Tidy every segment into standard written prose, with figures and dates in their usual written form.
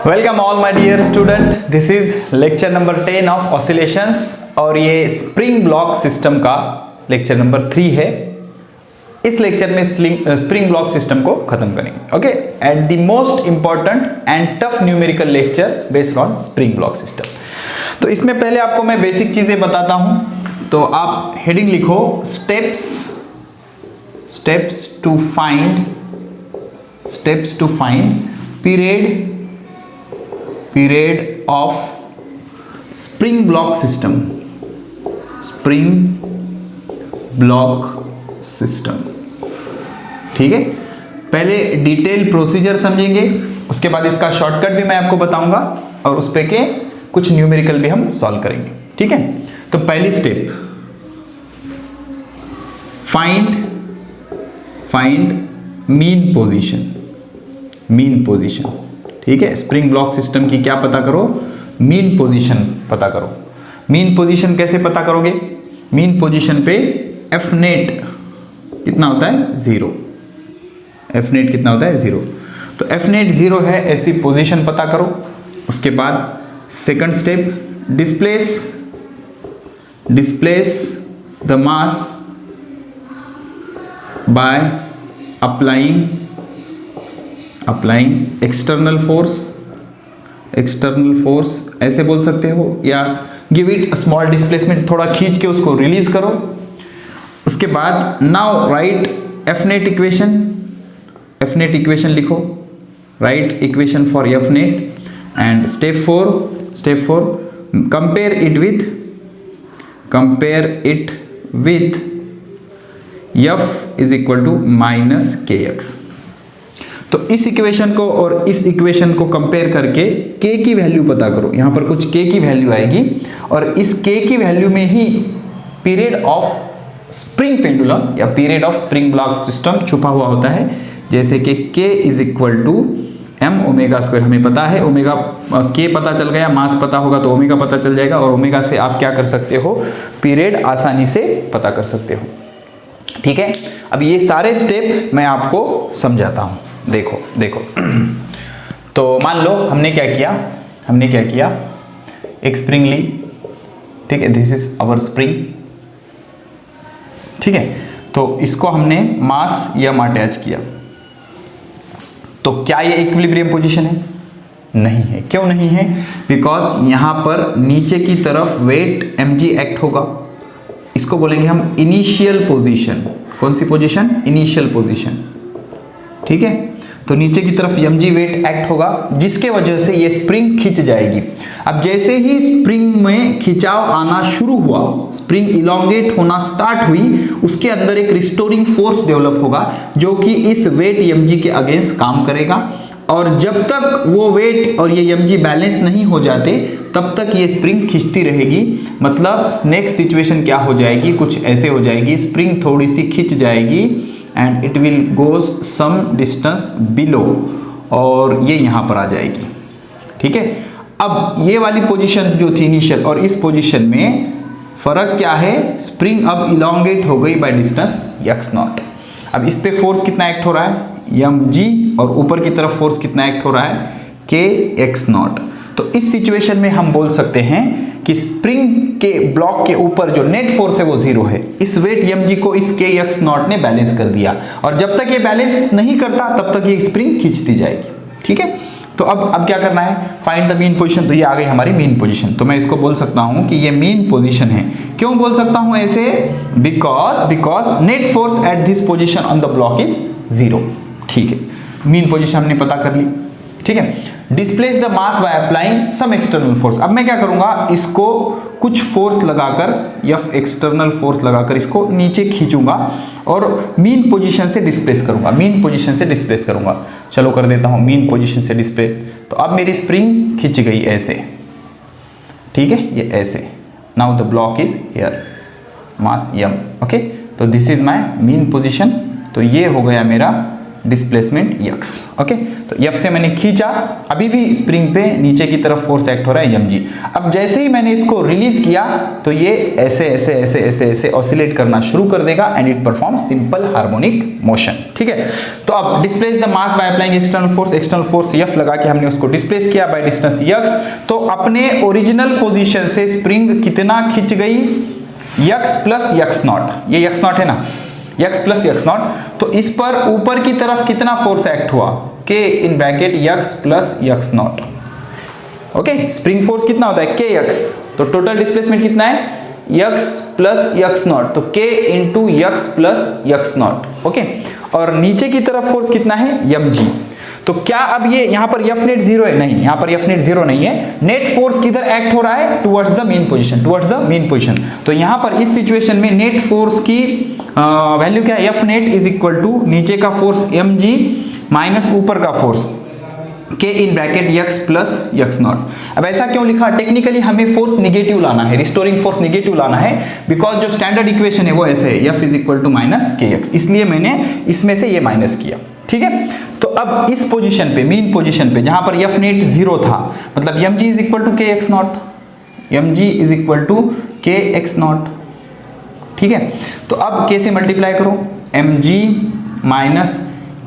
Welcome all my dear student, this is lecture number 10 of oscillations और ये spring block system का lecture number 3 है। इस lecture में स्प्रिंग ब्लॉक सिस्टम को खत्म करेंगे। Okay, at the most important and tough numerical lecture based on spring block system. तो इसमें पहले आपको मैं बेसिक चीजें बताता हूं। तो आप हेडिंग लिखो steps to find period of spring block system। ठीक है, पहले डिटेल प्रोसीजर समझेंगे, उसके बाद इसका शॉर्टकट भी मैं आपको बताऊंगा और उस पे के कुछ न्यूमेरिकल भी हम सॉल्व करेंगे। ठीक है, तो पहली स्टेप फाइंड मीन पोजीशन। ठीक है, स्प्रिंग ब्लॉक सिस्टम की क्या पता करो? मीन पोजीशन पता करो। मीन पोजीशन कैसे पता करोगे? मीन पोजीशन पे एफ नेट कितना होता है? 0। एफ नेट कितना होता है? 0। तो एफ नेट 0 है, ऐसी पोजीशन पता करो। उसके बाद second step displace the mass by applying external force ऐसे बोल सकते हो, या गिव इट स्मॉल डिस्प्लेसमेंट, थोड़ा खींच के उसको रिलीज करो। उसके बाद now write F net equation लिखो, write equation for F net. And step 4 compare it with F is equal to minus K X. तो इस इक्वेशन को और इस इक्वेशन को कंपेयर करके k की वैल्यू पता करो। यहां पर कुछ k की वैल्यू आएगी और इस k की वैल्यू में ही पीरियड ऑफ स्प्रिंग पेंडुलम या period of spring block system छुपा हुआ होता है। जैसे कि k is equal to m omega square, हमें पता है ओमेगा, k पता चल गया, मास पता होगा तो ओमेगा पता चल जाएगा, और ओमेगा से आप क्या कर सकते हो? पीरियड आसानी से पता कर सकते हो। ठीक है, अब ये सारे स्टेप मैं आपको समझाता हूं। देखो तो मान लो हमने क्या किया, एक स्प्रिंग ली। ठीक है, दिस इज आवर स्प्रिंग। ठीक है, तो इसको हमने मास m अटैच किया। तो क्या ये इक्विलिब्रियम पोजीशन है? नहीं है। क्यों नहीं है? बिकॉज यहां पर नीचे की तरफ वेट mg एक्ट होगा। इसको बोलेंगे हम इनिशियल पोजीशन। कौन सी पोजीशन? Initial position. ठीक है, तो नीचे की तरफ mg वेट एक्ट होगा, जिसके वजह से ये स्प्रिंग खिंच जाएगी। अब जैसे ही स्प्रिंग में खिंचाव आना शुरू हुआ, स्प्रिंग इलोंगेट होना स्टार्ट हुई, उसके अंदर एक रिस्टोरिंग फोर्स डेवलप होगा जो कि इस वेट mg के अगेंस्ट काम करेगा। और जब तक वो वेट और ये mg बैलेंस नहीं हो जाते तब तक ये स्प्रिंग खिंचती रहेगी। मतलब नेक्स्ट सिचुएशन क्या हो जाएगी? कुछ ऐसे हो जाएगी, स्प्रिंग थोड़ी सी खिंच जाएगी and it will goes some distance below, और ये यहां पर आ जाएगी। ठीक है, अब ये वाली पोजीशन जो थी इनिशियल और इस पोजीशन में फर्क क्या है? स्प्रिंग अब इलोंगेट हो गई बाय डिस्टेंस x0। अब इस पे फोर्स कितना एक्ट हो रहा है? mg, और ऊपर की तरफ फोर्स कितना एक्ट हो रहा है? kx0। तो इस सिचुएशन में हम बोल सकते हैं कि स्प्रिंग के ब्लॉक के ऊपर जो नेट फोर्स है वो 0 है। इस वेट mg को इस kx0 ने बैलेंस कर दिया, और जब तक ये बैलेंस नहीं करता तब तक ये स्प्रिंग खींचती जाएगी। ठीक है, तो अब क्या करना है? Find the mean position. तो ये आ गई हमारी मीन पोजीशन। तो मैं इसको बोल सकता हूं कि ये मीन पोजीशन है। क्यों बोल सकता हूं ऐसे? Because net force at this position on the block is 0। ठीक है, मीन पोजीशन हमने पता कर ली। ठीक है, displace the mass by applying some external force. अब मैं क्या करूंगा? इसको कुछ फोर्स लगाकर, F एक्सटर्नल फोर्स लगाकर इसको नीचे खींचूंगा और मीन पोजीशन से डिस्प्लेस करूंगा। चलो कर देता हूं मीन पोजीशन से डिस्प्लेस। तो अब मेरी स्प्रिंग खिंच गई ऐसे। ठीक है, ये ऐसे। Now the block is here, mass m। Okay, तो this is my mean position. तो ये हो गया मेरा डिस्प्लेसमेंट यक्स। ओके, तो एफ से मैंने खींचा, अभी भी स्प्रिंग पे नीचे की तरफ फोर्स एक्ट हो रहा है mg। अब जैसे ही मैंने इसको रिलीज किया तो ये ऐसे ऐसे ऐसे ऐसे ऐसे ऑसिलेट करना शुरू कर देगा and it perform simple harmonic motion. ठीक है, तो अब displace the mass by applying external force F लगा के हमने उसको डिस्प्लेस किया बाय डिस्टेंस यक्स। तो अपने ओरिजिनल पोजीशन से स्प्रिंग कितना खिंच गई, यक्स प्लस यक्स नॉट, ये यक्स नॉट है ना, यक्स प्लस यक्स नॉट। तो इस पर ऊपर की तरफ कितना फोर्स एक्ट हुआ, के in bracket X plus X not. Okay, spring force कितना होता है, के यक्स, तो टोटल डिस्प्लेसमेंट कितना है, यक्स प्लस यक्स नॉट, तो के into x plus X not. Okay, और नीचे की तरफ फोर्स कितना है, mg। तो क्या अब ये यहां पर एफ नेट जीरो है, नहीं, यहां पर एफ नेट जीरो नहीं है, नेट फोर्स किधर एक्ट हो रहा है, towards the main position, towards the main position. तो यहां पर इस सिचुएशन में नेट फोर्स की वैल्यू क्या है, F net is equal to नीचे का फोर्स mg माइनस ऊपर का फोर्स के in bracket X plus X naught. अब ऐसा क्यों लिखा, टेक्निकली हमें फोर्स निगेटिव लाना है, रिस्टोरिंग फोर्स निगेटिव लाना है, बिकॉज जो स्टैंडर्ड इक्वेशन है वो ऐसे है, F is equal to minus K X, इसलिए मैंने इसमें से ये माइनस किया। ठीक है, तो अब इस पोजीशन पे, मेन पोजीशन पे जहां पर एफ नेट जीरो था, मतलब mg is equal to K X naught, mg is equal to K X naught. ठीक है, तो अब के से मल्टीप्लाई करो, mg minus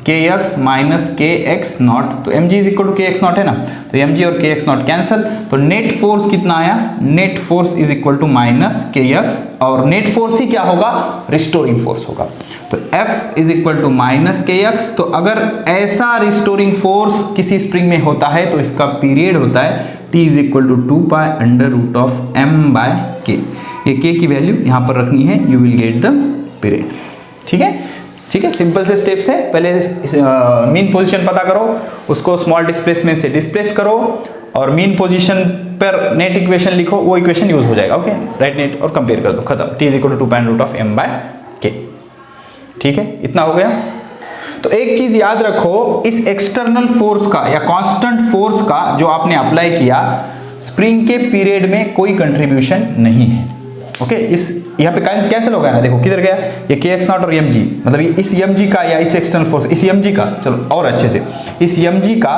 K X minus K X naught, तो mg is equal to K X naught है ना, तो mg और के एक्स नॉट कैंसल, तो नेट फोर्स कितना आया, net force is equal to minus K X, और नेट फोर्स ही क्या होगा, रिस्टोरिंग फोर्स होगा। तो F is equal to minus K X. तो अगर ऐसा रिस्टोरिंग फोर्स किसी स्प्रिंग में होता है तो इसका पीरियड होता है T is equal to 2 pi under root of m by K. ये k की वैल्यू यहाँ पर रखनी है, you will get the period. ठीक है, ठीक है, सिंपल से स्टेप्स है, पहले मीन पोजीशन पता करो, उसको स्मॉल डिस्प्लेसमेंट से डिस्प्लेस करो, और मीन पोजीशन पर नेट इक्वेशन लिखो, वो इक्वेशन यूज हो जाएगा। ओके, राइट नेट और कंपेयर कर दो, खत्म, T is equal to 2 pi root of m by K. ठीक है, इतना हो गया। तो एक चीज याद रखो, इस एक्सटर्नल फोर्स का या कांस्टेंट फोर्स का जो आपने अप्लाई किया, स्प्रिंग के पीरियड में कोई कंट्रीब्यूशन नहीं है। ओके, इस यहाँ पे कैंसिल हो गया ना, देखो किधर गया, ये के एक्स नॉट और mg, मतलब इस mg का या इस एक्सटर्नल फोर्स, इस mg का, चलो और अच्छे से, इस mg का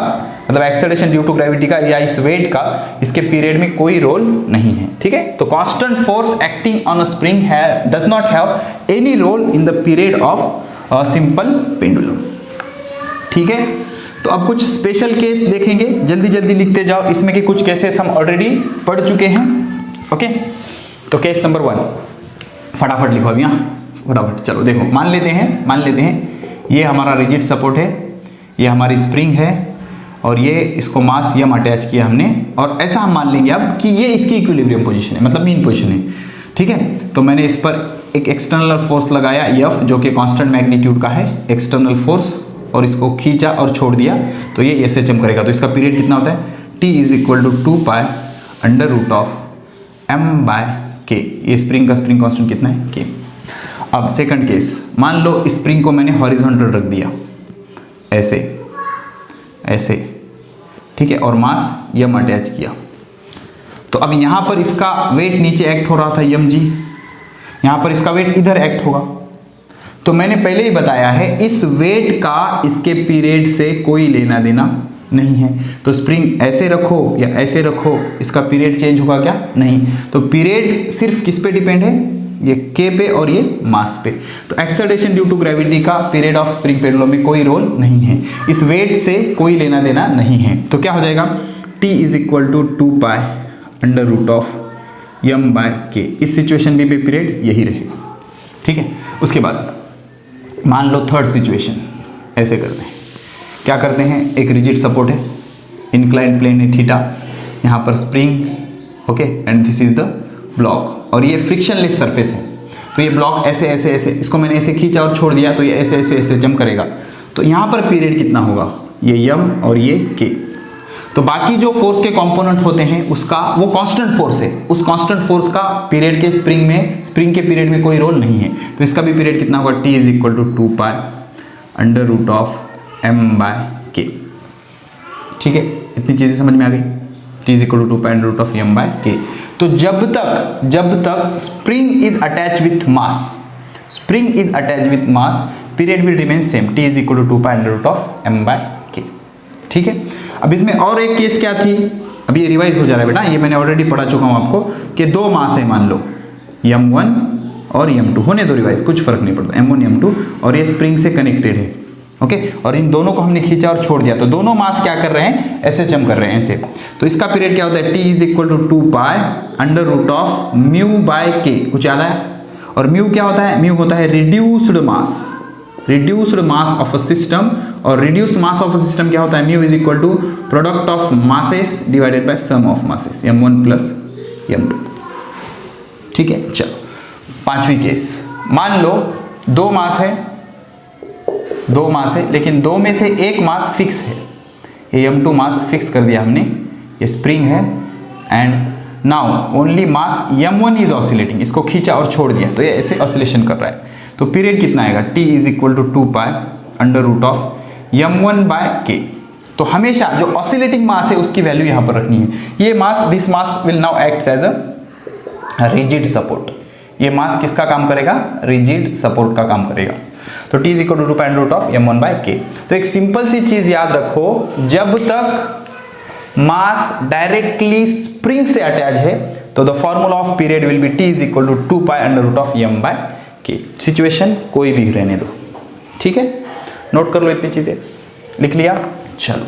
मतलब एक्सेलरेशन ड्यू टू ग्रेविटी का या इस वेट का, इसके पीरियड में कोई रोल नहीं है। ठीक है, तो constant force acting on a spring does not have any role in the period of a simple pendulum. ठीक है, तो अब कुछ स्पेशल केस देखेंगे, जल्दी जल्दी लिखते जाओ, इसमें के कुछ केसेस हम ऑलरेडी पढ़ चुके हैं। ओके, तो केस नंबर 1 फटाफट लिखो अभी, यहाँ फटाफट, चलो देखो, मान लेते हैं ये हमारा रिजिड सपोर्ट है, ये हमारी स्प्रिंग है, और ये इसको मास यम अटैच किया हमने, और ऐसा हम मान लेंगे अब कि ये इसकी इक्विलिब्रियम पोजीशन है, मतलब मीन पोजीशन है। ठीक है, तो मैंने इस पर एक एक्सटर्नल फोर्स लगाया एफ, जो कि कांस्टेंट मैग्नीट्यूड का है, एक्सटर्नल फोर्स, और इसको खींचा और छोड़ दिया, तो ये ऐसे जम करेगा। तो इसका पीरियड कितना होता है, T is equal to 2 pi under root of m by K. ये स्प्रिंग का स्प्रिंग कांस्टेंट कितना है, के। अब सेकंड केस, मान लो स्प्रिंग को मैंने हॉरिजॉन्टल रख दिया, ऐसे ऐसे, ठीक है, और मास यम अटैच किया, तो अब यहाँ पर इसका वेट नीचे एक्ट हो रहा था mg, यहाँ पर इसका वेट इधर एक्ट होगा। तो मैंने पहले ही बताया है, इस वेट का इसके पीरियड से कोई लेना देना नहीं है। तो स्प्रिंग ऐसे रखो या ऐसे रखो, इसका पीरियड चेंज होगा क्या, नहीं। तो पीरियड सिर्फ किस पे डिपेंड है, ये के पे और ये मास पे। तो एक्सेलरेशन ड्यू टू ग्रेविटी का पीरियड ऑफ स्प्रिंग पेंडुलम में कोई रोल नहीं है, इस वेट से कोई लेना देना नहीं है। तो क्या हो जाएगा, T is equal to 2 pi under root of m by K. इस सिचुएशन भी पे पीरियड यही रहेगा। ठीक है, उसके बाद मान लो थर्ड सिचुएशन, ऐसे करते हैं, क्या करते हैं, एक रिजिड सपोर्ट है, इंक्लाइंड प्लेन है थीटा, यहाँ पर spring, okay, and this is the block, और ये फ्रिक्शनलेस सरफेस है। तो ये ब्लॉक ऐसे ऐसे ऐसे, इसको मैंने ऐसे खींचा और छोड़ दिया, तो ये ऐसे ऐसे ऐसे जम करेगा। तो यहाँ पर पीरियड कितना होगा, ये m और ये k। तो बाकी जो फोर्स के कंपोनेंट होते हैं उसका, वो कांस्टेंट फोर्स है, उस कांस्टेंट फोर्स का पीरियड के स्प्रिंग के पीरियड में कोई रोल नहीं है। तो इसका भी पीरियड कितना होगा, T is equal to 2 pi under root of m by K. ठीक है, इतनी चीजें समझ में आ गई, T is equal to 2 pi under root of m by K. तो जब तक spring is attach with mass, spring is attach with mass, period will remain same, t is equal to 2 pi under root of m/k। ठीक है, अब इसमें और एक case क्या थी, अभी ये रिवाइज हो जा रहा है बेटा, ये मैंने ऑलरेडी पढ़ा चुका हूँ आपको कि 2 मास है मान लो m1 और m2, होने दो रिवाइज, कुछ फर्क नहीं पड़ता, m1 m2 और ये स्प्रिंग से कनेक्टेड है। ओके, और इन दोनों को हमने खींचा और छोड़ दिया, तो दोनों मास क्या कर रहे हैं, SHM कर रहे हैं ऐसे। तो इसका पीरियड क्या होता है, t is equal to 2 pi under root of μ/k, कुछ याद है। और म्यू क्या होता है, म्यू होता है reduced mass of a system, और reduced mass of a system क्या होता है, mu is equal to product of masses divided by sum of masses, m1 plus m2। ठीक है, चलो 5वीं केस, मान लो 2 मास है, लेकिन 2 में से एक मास फिक्स है, ये m2 मास फिक्स कर दिया हमने, ये स्प्रिंग है, and now only mass m1 is oscillating, इसको खींचा और छोड़ दिया, तो ये ऐसे ऑसिलेशन कर रहा है। तो पीरियड कितना आएगा, t is equal to 2 pi under root of m1/k। तो हमेशा जो ऑसिलेटिंग मास है उसकी वैल्यू यहाँ पर रखनी है। ये mass, this mass will now act as a rigid support, ये मास किसका काम करेगा, रिजिड सपोर्ट का काम करेगा। तो t is equal to 2 pi under root of m1/k। तो एक सिंपल सी चीज याद रखो, जब तक मास डायरेक्टली स्प्रिंग से अटैच है तो the formula of period will be t is equal to 2 pi under root of m/k। Situation कोई भी रहने दो, ठीक है, नोट कर लो, इतनी चीजें लिख लिया। चलो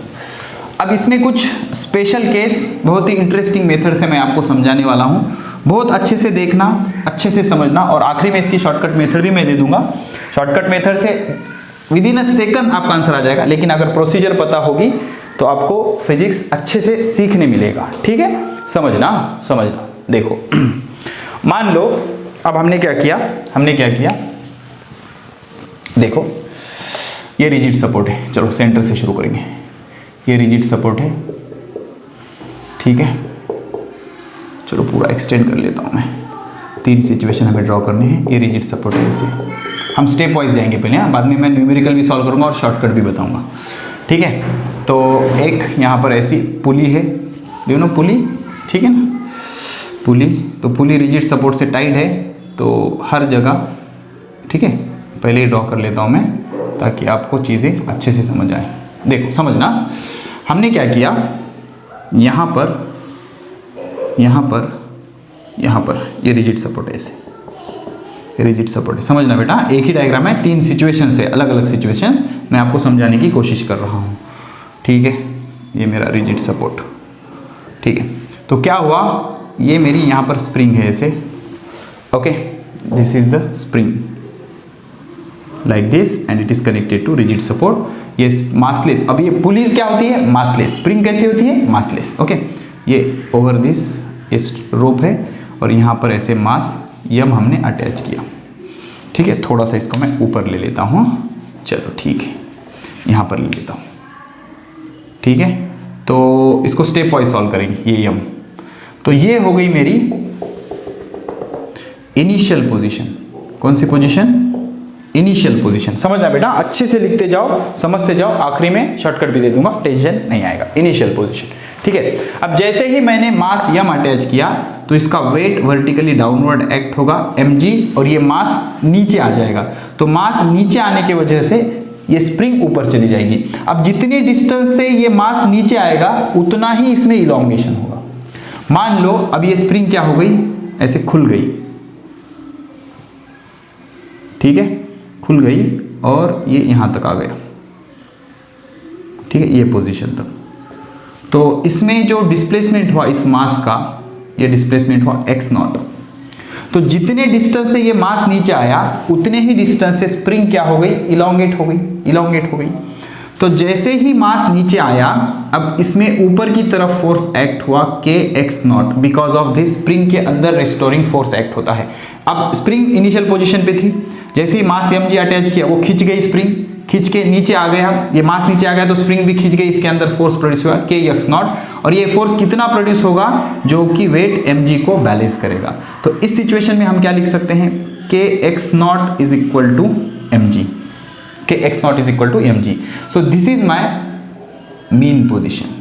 अब इसमें कुछ स्पेशल केस बहुत ही इंटरेस्टिंग मेथड से मैं आपको समझाने वाला हूं, बहुत अच्छे से देखना, अच्छे से समझना, और आखिरी में इसकी शॉर्टकट मेथड भी मैं दे दूंगा। शॉर्टकट मेथड से विद इन अ सेकंड आपका आंसर आ जाएगा, लेकिन अगर प्रोसीजर पता होगी तो आपको फिजिक्स अच्छे से सीखने मिलेगा। ठीक है, समझना। देखो मान लो अब हमने क्या किया, देखो ये रिजिड सपोर्ट है, चलो सेंटर से शुरू करेंगे, ये रिजिड सपोर्ट है, ठीक है, चलो पूरा एक्सटेंड कर लेता हूँ मैं, 3 सिचुएशन हमें ड्रॉ करने हैं। ये रिजिड सपोर्ट है, इसे हम स्टेप वाइज जाएंगे पहले, बाद में मैं न्यूमेरिकल भी सॉल्व करूँगा और शॉर्टकट भी बताऊँगा। ठीक है, तो एक यहाँ पर ऐसी पुली है, यू नो पुली, ठीक है ना, पुली, तो पुली रिजिड सपोर्ट से टाइट है, तो हर जगह, ठीक है, पहले ही ड्रॉ कर लेता हूँ मैं ताकि आपको चीज़ें अच्छे से समझ आए। देखो समझना, हमने क्या किया, यहाँ पर ये रिजिड सपोर्ट है, ऐसे रिजिड सपोर्ट है, समझना बेटा, एक ही डायग्राम है, 3 सिचुएशन है, अलग अलग सिचुएशंस मैं आपको समझाने की कोशिश कर रहा हूँ। ठीक है, ये मेरा रिजिड सपोर्ट, ठीक है, तो क्या हुआ, ये मेरी यहाँ पर स्प्रिंग है ऐसे, okay, this is the spring like this and it is connected to rigid support, ये मासलेस। अब ये पुलिस क्या होती है, मासलेस। स्प्रिंग कैसी होती है, मासलेस। ओके, ये ओवर दिस ये रोप है और यहाँ पर ऐसे मास यम हमने अटैच किया। ठीक है, थोड़ा सा इसको मैं ऊपर ले लेता हूँ, चलो ठीक है, यहाँ पर ले लेता हूँ। ठीक है, तो इसको स्टेप वाइज सॉल्व करेंगे। ये यम, तो ये हो गई मेरी इनिशियल पोजीशन। कौन सी पोजीशन, इनिशियल पोजीशन। समझना बेटा, अच्छे से लिखते जाओ, समझते जाओ, आखिरी में शॉर्टकट भी दे दूंगा, टेंशन नहीं आएगा। इनिशियल पोजीशन, ठीक है। अब जैसे ही मैंने मास यम अटैच किया तो इसका वेट वर्टिकली डाउनवर्ड एक्ट होगा mg, और ये मास नीचे आ जाएगा। तो मास नीचे आने की वजह से ये स्प्रिंग ऊपर चली जाएगी। अब जितने डिस्टेंस से ये मास नीचे आएगा उतना ही इसमें इलोंगेशन होगा। मान लो अब ये स्प्रिंग क्या हो गई, ऐसे खुल गई, ठीक है, खुल गई और ये यहां तक आ गया। ठीक है, ये पोजीशन तक। तो इसमें जो डिस्प्लेसमेंट हुआ इस मास का, ये डिस्प्लेसमेंट हुआ x0। तो जितने डिस्टेंस से ये मास नीचे आया उतने ही डिस्टेंस से स्प्रिंग क्या हो गई, इलोंगेट हो गई। तो जैसे ही मास नीचे आया, अब इसमें ऊपर की तरफ फोर्स एक्ट हुआ kx0, because of this spring के अंदर रेस्टोरिंग फोर्स एक्ट होता है। अब स्प्रिंग इनिशियल पोजीशन पे थी, जैसे ही मास mg अटैच किया वो खींच गई, स्प्रिंग खींच के नीचे आ गया, ये मास नीचे आ गया तो स्प्रिंग भी खींच गई, इसके अंदर फोर्स प्रोड्यूस हुआ kx0, और ये फोर्स कितना प्रोड्यूस होगा, जो कि वेट mg को बैलेंस करेगा। तो इस सिचुएशन में हम क्या लिख सकते हैं, kx0 is equal to mg, kx0 is equal to mg। So this is my mean position.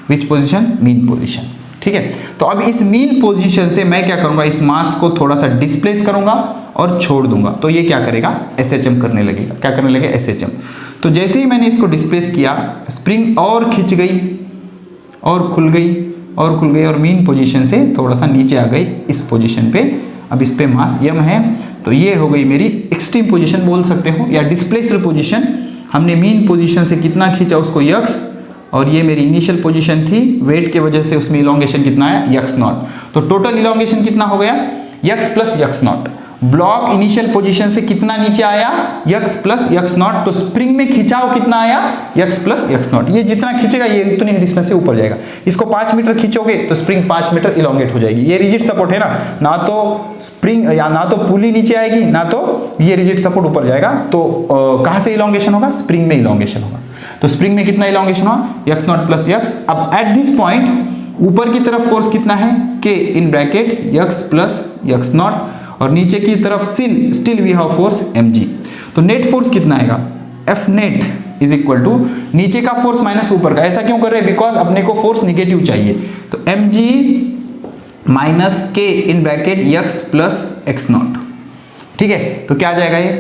Which position, mean position. ठीक है। तो अब इस मीन पोजीशन से मैं क्या करूंगा, इस मास को थोड़ा सा डिस्प्लेस करूंगा और छोड़ दूंगा, तो ये क्या करेगा, SHM करने लगेगा। क्या करने लगेगा, SHM। तो जैसे ही मैंने इसको डिस्प्लेस किया, स्प्रिंग और खिंच गई और खुल गई और खुल गई और मीन पोजीशन से थोड़ा सा नीचे आ गई इस पोजीशन पे। अब इस पे मास m है, तो ये हो गई मेरी एक्सट्रीम पोजीशन बोल सकते हो या डिस्प्लेस्ड पोजीशन। हमने मीन पोजीशन से कितना खींचा उसको x, और ये मेरी इनिशियल पोजीशन थी, वेट के वजह से उसमें इलोंगेशन कितना आया, x0। तो टोटल इलोंगेशन कितना हो गया, x plus x0। Block initial position से कितना नीचे आया, x प्लस x0। तो स्प्रिंग में खिंचाव कितना आया, x प्लस x0। ये जितना खींचेगा ये उतनी डिस्टेंस से ऊपर जाएगा। इसको 5 मीटर खींचोगे तो स्प्रिंग 5 मीटर इलोंगेट हो जाएगी। ये रिजिड सपोर्ट है ना तो स्प्रिंग या ना तो पुली नीचे आएगी, ना तो ये रिजिड सपोर्ट ऊपर जाएगा। तो कहां से इलोंगेशन होगा, स्प्रिंग में इलोंगेशन होगा। तो स्प्रिंग में कितना इलोंगेशन हुआ, x0 प्लस x। अब एट दिस पॉइंट ऊपर की तरफ फोर्स कितना है, k in bracket x plus x0, और नीचे की तरफ still we have force mg। तो नेट फोर्स कितना आएगा, F net is equal to नीचे का फोर्स माइनस ऊपर का। ऐसा क्यों कर रहे हैं, बिकॉज अपने को फोर्स निगेटिव चाहिए। तो mg minus k in bracket x plus x0, ठीक है। तो क्या आ जाएगा ये,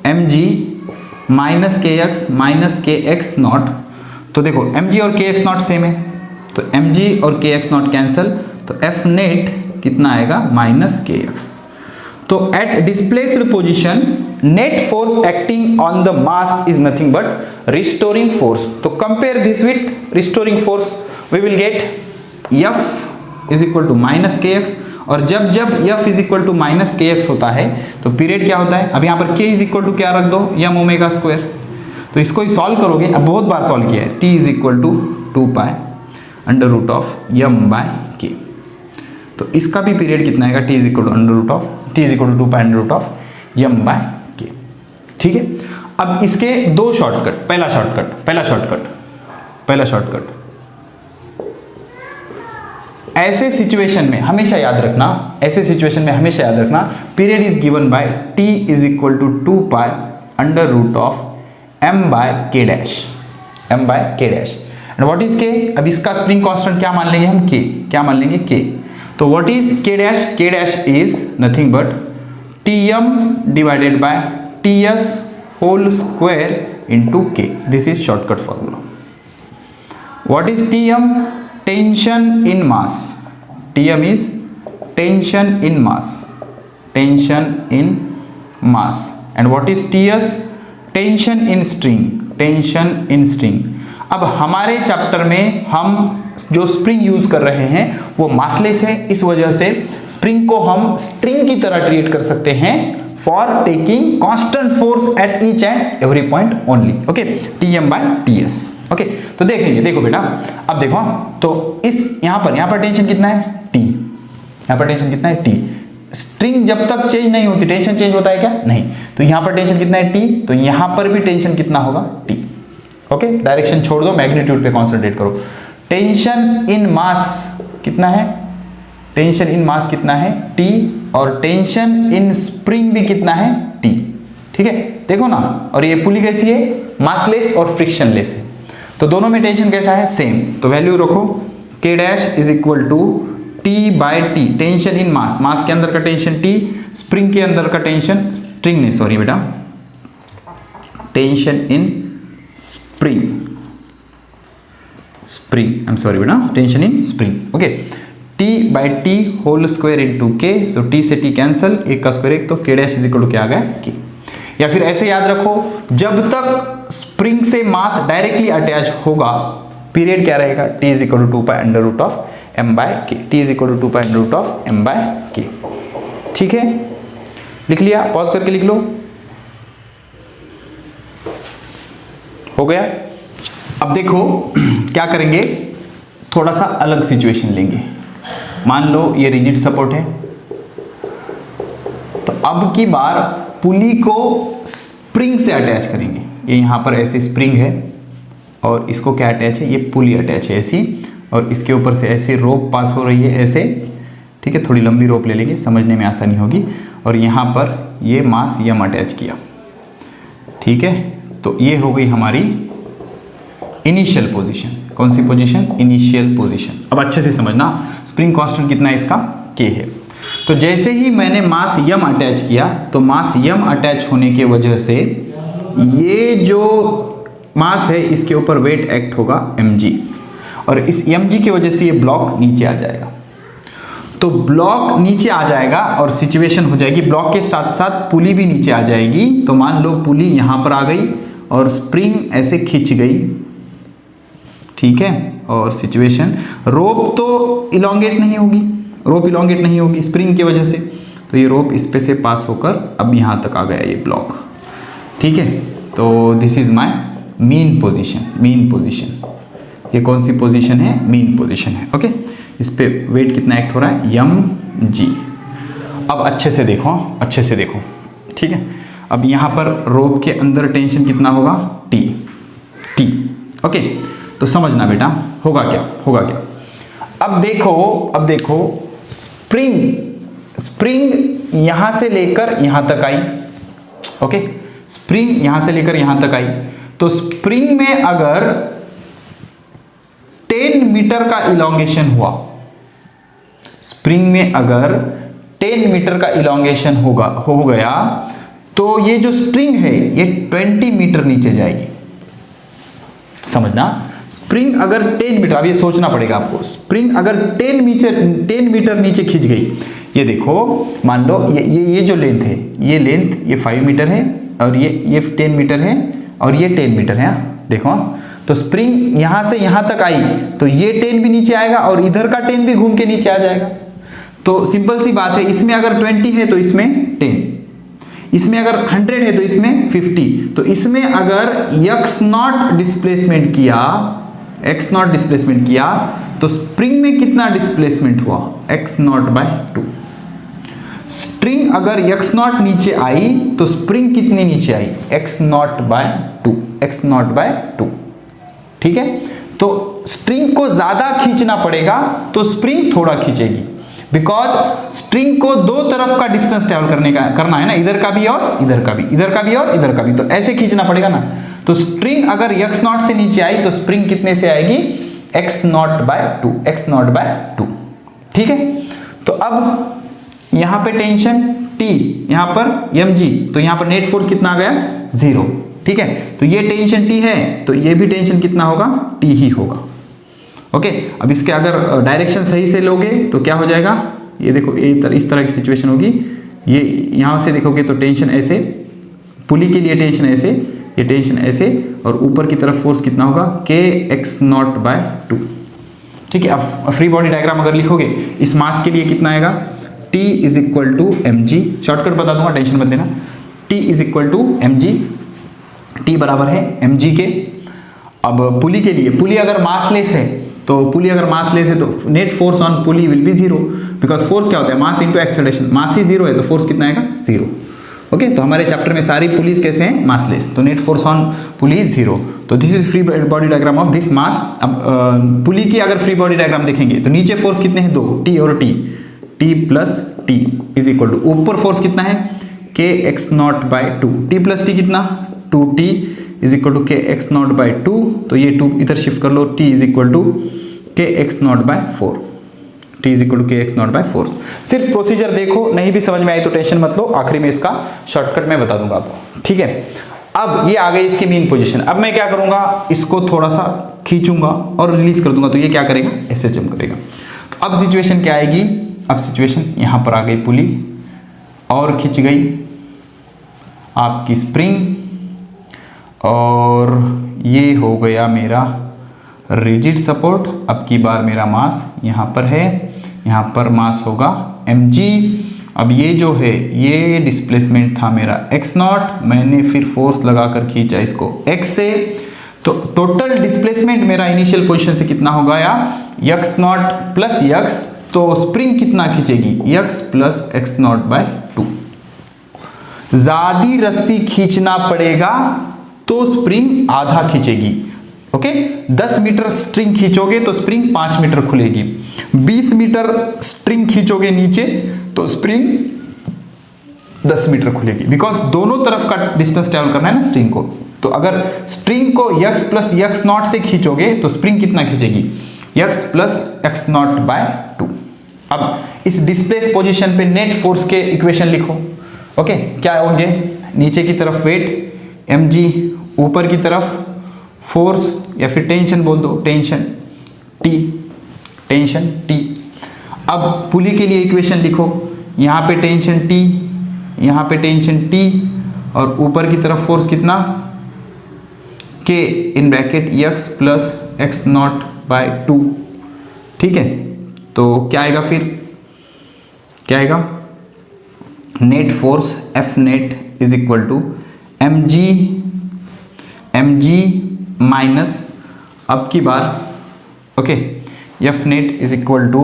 mg minus kx minus kx0। तो देखो mg और kx0 सेम है, तो mg और kx0 कैंसल, तो F नेट कितना आएगा, माइनस kx। तो at displaced position net force acting on the mass is nothing but restoring force. तो compare this with restoring force, we will get F is equal to minus kx। और जब जब F is equal to minus kx होता है तो period क्या होता है, अब यहाँ पर k इज इक्वल टू क्या रख दो, m ओमेगा स्क्वायर। तो इसको ही सॉल्व करोगे, अब बहुत बार सॉल्व किया है, t is equal to 2 pi under root of m by k। तो इसका भी पीरियड कितना आएगा, t is equal to under root of t is equal to 2 pi under root of m by k, ठीक है। अब इसके दो शॉर्टकट, पहला शॉर्टकट ऐसे सिचुएशन में हमेशा याद रखना, period is given by t is equal to 2 pi under root of m by k dash, and what is k। अब इसका स्प्रिंग कांस्टेंट क्या मान लेंगे हम, k। तो what is k dash is nothing but tm divided by ts whole square into k। This is shortcut formula. What is tm, tension in mass, tm is tension in mass, and what is ts, tension in string. अब हमारे chapter में हम जो spring use कर रहे हैं वो massless है, इस वजह से स्प्रिंग को हम स्ट्रिंग की तरह ट्रीट कर सकते हैं for taking constant force at each and every point only, okay, tm by ts, okay. तो देखेंगे, देखो बेटा, अब देखो, तो इस यहां पर टेंशन कितना है, t, यहां पर टेंशन कितना है, t। स्ट्रिंग जब तक चेंज नहीं होती, टेंशन चेंज होता है क्या, नहीं। तो यहां पर टेंशन कितना है, t, तो यहां पर भी टेंशन कितना होगा, t, ओके। डायरेक्शन छोड़ दो, मैग्नीट्यूड पे कॉन्सेंट्रेट करो। टेंशन इन मास कितना है, t, और टेंशन इन स्प्रिंग भी कितना है, t, ठीक है। देखो ना, और ये पुली कैसी है, मासलेस और फ्रिक्शनलेस है, तो दोनों में टेंशन कैसा है, सेम। तो वैल्यू रखो, k dash is equal to t by t, tension in mass के अंदर का टेंशन t, स्प्रिंग के अंदर का tension, tension in tension in spring, okay. t by T whole square into K, so t से t cancel, एक का square एक, तो k dash is equal to क्या आ गया, k। या फिर ऐसे याद रखो, जब तक स्प्रिंग से मास डायरेक्टली अटैच होगा, पीरियड क्या रहेगा, t is equal to 2 pi under root of m by k, t is equal to 2 pi under root of m by k, ठीक है। लिख लिया, पॉज करके लिख लो, हो गया। अब देखो क्या करेंगे, थोड़ा सा अलग सिचुएशन लेंगे। मान लो ये रिजिड सपोर्ट है, तो अब की बार पुली को स्प्रिंग से अटैच करेंगे। ये यहाँ पर ऐसी स्प्रिंग है और इसको क्या अटैच है, ये पुली अटैच है ऐसी, और इसके ऊपर से ऐसे रोप पास हो रही है ऐसे, ठीक है। थोड़ी लंबी रोप ले लेंगे, समझने में आसानी होगी। और यहाँ पर ये मास यम अटैच किया, ठीक है। तो ये हो गई हमारी इनिशियल पोजीशन। कौन सी पोजीशन? Initial position. अब अच्छे से समझना, स्प्रिंग कांस्टेंट कितना है इसका? K है। तो जैसे ही मैंने मास m अटैच किया तो मास m अटैच होने के वजह से ये जो मास है इसके ऊपर वेट एक्ट होगा mg, और इस mg की वजह से ये ब्लॉक नीचे आ जाएगा। तो ब्लॉक नीचे आ जाएगा और सिचुएशन हो जाएगी, ब्लॉक के साथ साथ पुली भी नीचे आ जाएगी। तो मान लो पुली यहां पर आ गई और स्प्रिंग ऐसे खिंच गई, ठीक है, और सिचुएशन रोप तो इलोंगेट नहीं होगी, रोप इलोंगेट नहीं होगी स्प्रिंग की वजह से, तो ये रोप इस पे से पास होकर अब यहां तक आ गया ये ब्लॉक, ठीक है। तो this is my mean position, mean position. ये कौन सी पोजीशन है? मीन पोजीशन है, ओके। इस पे वेट कितना एक्ट हो रहा है? mg। अब अच्छे से देखो, अच्छे से देखो, ठीक है। अब यहाँ पर रोप के अंदर टेंशन कितना होगा? T, okay. तो समझना बेटा होगा क्या, होगा क्या। अब देखो स्प्रिंग यहां से लेकर यहां तक आई, ओके। स्प्रिंग यहां से लेकर यहां तक आई, तो स्प्रिंग में अगर 10 मीटर का इलोंगेशन हुआ, स्प्रिंग में अगर 10 मीटर का इलोंगेशन हो गया तो ये जो स्ट्रिंग है ये 20 मीटर नीचे जाएगी। समझना, स्प्रिंग अगर 10 मीटर, अब ये सोचना पड़ेगा आपको, स्प्रिंग अगर 10 मीटर नीचे खिंच गई, ये देखो मान लो ये जो लेंथ है, ये लेंथ ये 5 मीटर है और ये 10 मीटर है और ये 10 मीटर है, देखो। तो स्प्रिंग यहां से यहां तक आई तो ये 10 भी नीचे आएगा और इधर का 10 भी घूम के नीचे आ जाएगा। तो सिंपल सी बात है, इसमें अगर 20 है तो इसमें 10, इसमें अगर 100 है तो इसमें 50। तो इसमें अगर x0 डिस्प्लेसमेंट किया तो स्प्रिंग में कितना डिस्प्लेसमेंट हुआ? x0/2। स्प्रिंग अगर x0 नीचे आई तो स्प्रिंग कितनी नीचे आई? x0/2, ठीक है। तो स्ट्रिंग को ज्यादा खींचना पड़ेगा तो स्प्रिंग थोड़ा खींचेगी, बिकॉज स्ट्रिंग को दो तरफ का डिस्टेंस ट्रैवल करना है ना, इधर का भी और इधर का भी, इधर का भी और इधर का भी, तो ऐसे खींचना पड़ेगा ना। तो स्ट्रिंग अगर x0 से नीचे आई तो स्प्रिंग कितने से आएगी? x0/2, ठीक है। तो अब यहां पे टेंशन T, यहां पर mg, तो यहां पर नेट फोर्स कितना आ गया? 0, ठीक है। तो ये टेंशन T है तो ये भी टेंशन कितना होगा? T ही होगा, ओके। अब इसके अगर डायरेक्शन सही से लोगे तो क्या हो जाएगा? ये देखो इस तरह की सिचुएशन होगी, ये यहां से देखोगे तो टेंशन ऐसे, पुली के लिए टेंशन ऐसे, ये टेंशन ऐसे, और ऊपर की तरफ फोर्स कितना होगा? kx0/2, ठीक है। अब फ्री बॉडी डायग्राम अगर लिखोगे इस मास के लिए कितना आएगा? T is equal to mg, shortcut बता दूंगा, टेंशन मत लेना। T is equal to mg, T बराबर है mg के। अब पुली के लिए, पुली अगर मासलेस है तो net force on pulley will be 0, because force क्या होता है? Mass into acceleration. मास ही 0 है तो फोर्स कितना आएगा? 0, ओके। तो हमारे चैप्टर में सारी पुलीज कैसे हैं? मासलेस, तो net force on pulley is 0। तो this is free body diagram of this mass. अब पुली की अगर फ्री बॉडी डायग्राम देखेंगे तो नीचे फोर्स कितने हैं? 2, T और T, T plus T is equal to, ऊपर फोर्स कितना है? kx0/2, T प्लस T कितना? 2T is equal to kx0/2, तो ये 2 इधर शिफ्ट कर लो, T is equal to kx0/4, T is equal to kx0/4। सिर्फ प्रोसीजर देखो, नहीं भी समझ में आई तो टेंशन मत लो, आखिरी में इसका शॉर्टकट मैं बता दूंगा आपको, ठीक है। अब ये आ गई इसकी मीन पोजीशन। अब मैं क्या करूंगा? इसको थोड़ा सा खींचूंगा और रिलीज कर दूंगा, तो ये क्या करेगा? ऐसे जंप करेगा। अब सिचुएशन क्या आएगी? अब सिचुएशन यहां पर आ गई पुली और खींच गई आपकी स्प्रिंग, और ये हो गया मेरा रिजिड सपोर्ट। अब की बार मेरा मास यहाँ पर है, यहाँ पर मास होगा mg। अब ये जो है ये डिस्प्लेसमेंट था मेरा x0, मैंने फिर फोर्स लगाकर खींचा इसको x से, तो टोटल डिस्प्लेसमेंट मेरा इनिशियल पोजीशन से कितना होगा या x0 प्लस x, तो स्प्रिंग कितना खींचेगी? x plus x0/2। ज्यादा रस्सी खींचना पड़ेगा तो स्प्रिंग आधा खींचेगी, ओके। 10 मीटर स्ट्रिंग खींचोगे तो स्प्रिंग 5 मीटर खुलेगी, 20 मीटर स्ट्रिंग खींचोगे नीचे तो स्प्रिंग 10 मीटर खुलेगी, बिकॉज दोनों तरफ का डिस्टेंस ट्रैवल करना है ना स्ट्रिंग को। तो अगर स्ट्रिंग को x प्लस एक्स नॉट से खींचोगे तो स्प्रिंग कितना खींचेगी, x plus X not by 2। अब इस डिस्प्लेस पोजीशन पे नेट फोर्स के इक्वेशन लिखो। ओके, क्या होंगे, नीचे की तरफ वेट mg, ऊपर की तरफ फोर्स या फिर टेंशन बोल दो, टेंशन T। अब पुली के लिए इक्वेशन लिखो, यहाँ पे टेंशन T, यहाँ पे टेंशन T और ऊपर की तरफ फोर्स कितना K in bracket x plus X not by 2। ठीक है, तो क्या आएगा, फिर क्या आएगा, net force F net is equal to mg minus, अब की बार okay, F net is equal to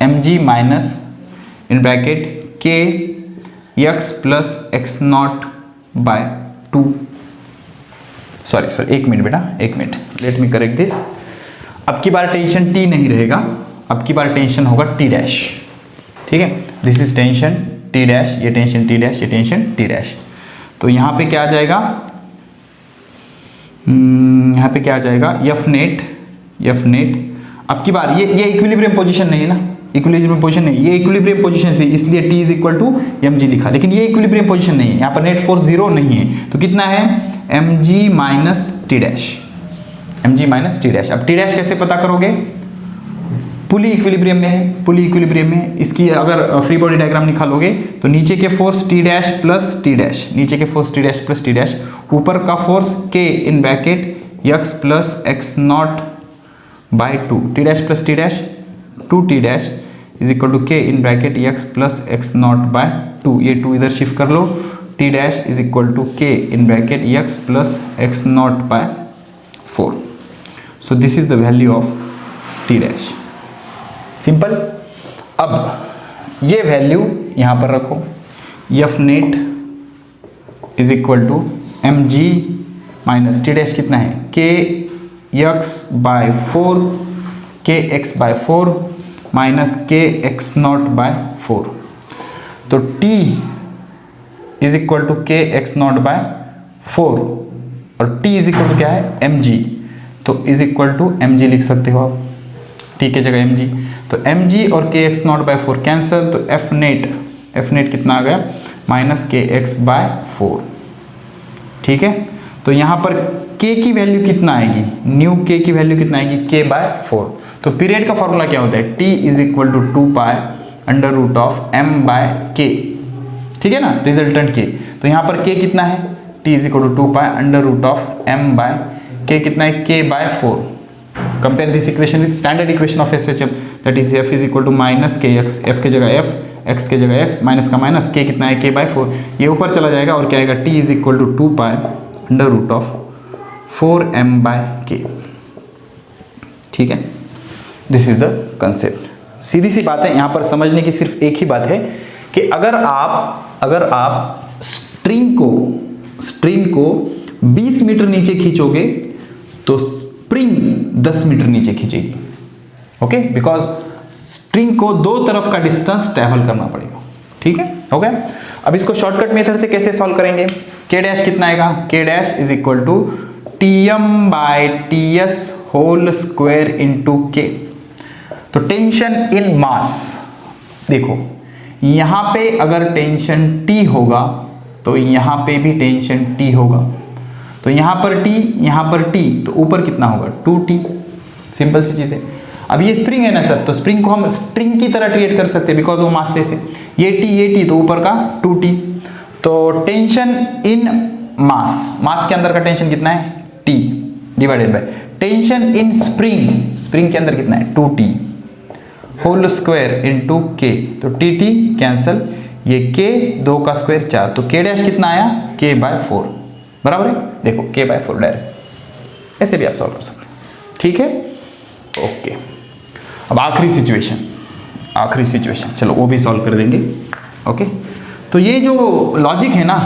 mg minus in bracket K x plus X not by 2। Sorry एक मिनट बेटा, एक minute, let me correct this. अब की बार tension T नहीं रहेगा, अब की बार टेंशन होगा T डैश। ठीक है, this is tension T dash, ये टेंशन T डैश, ये टेंशन T डैश। तो यहाँ पे क्या आ जाएगा, यहाँ पे क्या आ जाएगा, F नेट। अब की बार ये इक्विलिब्रियम पोजीशन नहीं है ना, इक्विलिब्रियम पोजीशन नहीं, ये इक्विलिब्रियम पोजीशन थी इसलिए T is equal to mg लिखा, लेकिन ये इक्विलिब्रियम पोजीशन नहीं है, यहाँ पर नेट फोर्स 0 नहीं है, तो कितना है mg minus T dash, mg minus T dash. अब T डैश कैसे पता करोगे, पुली इक्विलिब्रियम में है, पुली इक्विलिब्रियम में इसकी अगर फ्री बॉडी डायग्राम निकालोगे तो नीचे के force T dash plus T dash, नीचे के force T dash plus T dash, ऊपर का force K in bracket x plus X not by 2, T dash plus T dash 2T dash is equal to K in bracket x plus X not by 2, ये 2 इधर shift कर लो, T dash is equal to K in bracket x plus X not by 4। So this is the value of T dash, simple. अब ये value यहाँ पर रखो, F net is equal to mg minus T dash कितना है, K x by 4, K x by 4 minus K X not by 4। तो T is equal to K X not by 4 और T is equal to क्या है, mg, तो is equal to mg लिख सकते हो आप, T के जगह mg, तो mg और K X not by 4 cancel, तो F नेट कितना आ गया, माइनस K एक्स बाय 4। ठीक है, तो यहाँ पर K की वैल्यू कितना आएगी, न्यू K की वैल्यू कितना आएगी, K बाय 4। तो पीरियड का फॉर्मूला क्या होता है, T is equal to 2 pi under root of m by K। ठीक है ना, रिजल्टेंट K, तो यहाँ पर K कितना है, T is equal to 2 pi under root of m by K कितना है, K by 4। Compare this equation with standard equation of SHM, that is F is equal to minus KX, F के जगह F, X के जगह X, minus का minus, K कितना है, K by 4, ये ऊपर चला जाएगा और क्या आएगा, T is equal to 2 pi under root of 4m by K। ठीक है, दिस इज द कंसेप्ट। सीधी सी बात है, यहाँ पर समझने की सिर्फ एक ही बात है कि अगर आप स्ट्रिंग को 20 मीटर नीचे खींचोगे तो स्प्रिंग 10 मीटर नीचे खींचेगी। ओके, बिकॉज स्ट्रिंग को दो तरफ का डिस्टेंस ट्रैवल करना पड़ेगा। ठीक है, ओके। अब इसको शॉर्टकट मेथड से कैसे सॉल्व करेंगे, K डैश कितना आएगा, K dash is equal to Tm by Ts whole square into K। तो टेंशन इन मास, देखो यहां पे अगर टेंशन T होगा तो यहां पे भी टेंशन T होगा, तो यहां पर T, यहां पर T, तो ऊपर कितना होगा 2T। सिंपल सी चीज है। अब ये स्प्रिंग है ना सर, तो स्प्रिंग को हम स्ट्रिंग की तरह ट्रीट कर सकते हैं बिकॉज वो मासलेस है। ये T तो ऊपर का 2T, तो टेंशन इन मास के अंदर का टेंशन कितना है, T divided by tension in spring के अंदर कितना है 2T whole square into K, तो T कैंसिल, ये K 2 का स्क्वायर 4, तो K डैश कितना आया, K बाय 4, बराबर है। देखो K बाय 4 डायरेक्ट, ऐसे भी आप सॉल्व कर सकते हैं। ठीक है, ओके। अब आखिरी सिचुएशन, चलो वो भी सॉल्व कर देंगे। ओके, तो ये जो लॉजिक है ना,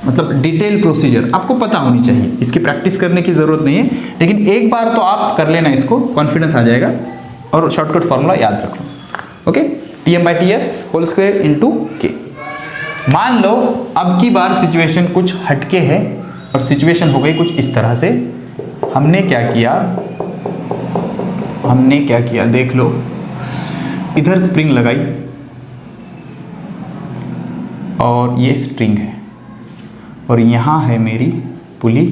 मतलब डिटेल प्रोसीजर आपको पता होनी चाहिए, इसकी प्रैक्टिस करने की जरूरत नहीं है, लेकिन एक बार तो आप कर लेना, इसको कॉन्फिडेंस आ जाएगा और शॉर्टकट फॉर्मूला याद रख लो। Okay, Tm by Ts whole square into K। मान लो अब की बार सिचुएशन कुछ हटके है, और सिचुएशन हो गई कुछ इस तरह से। हमने क्या किया देख लो, इधर स्प्रिंग लगाई और ये स्ट्रिंग है और यहाँ है मेरी पुली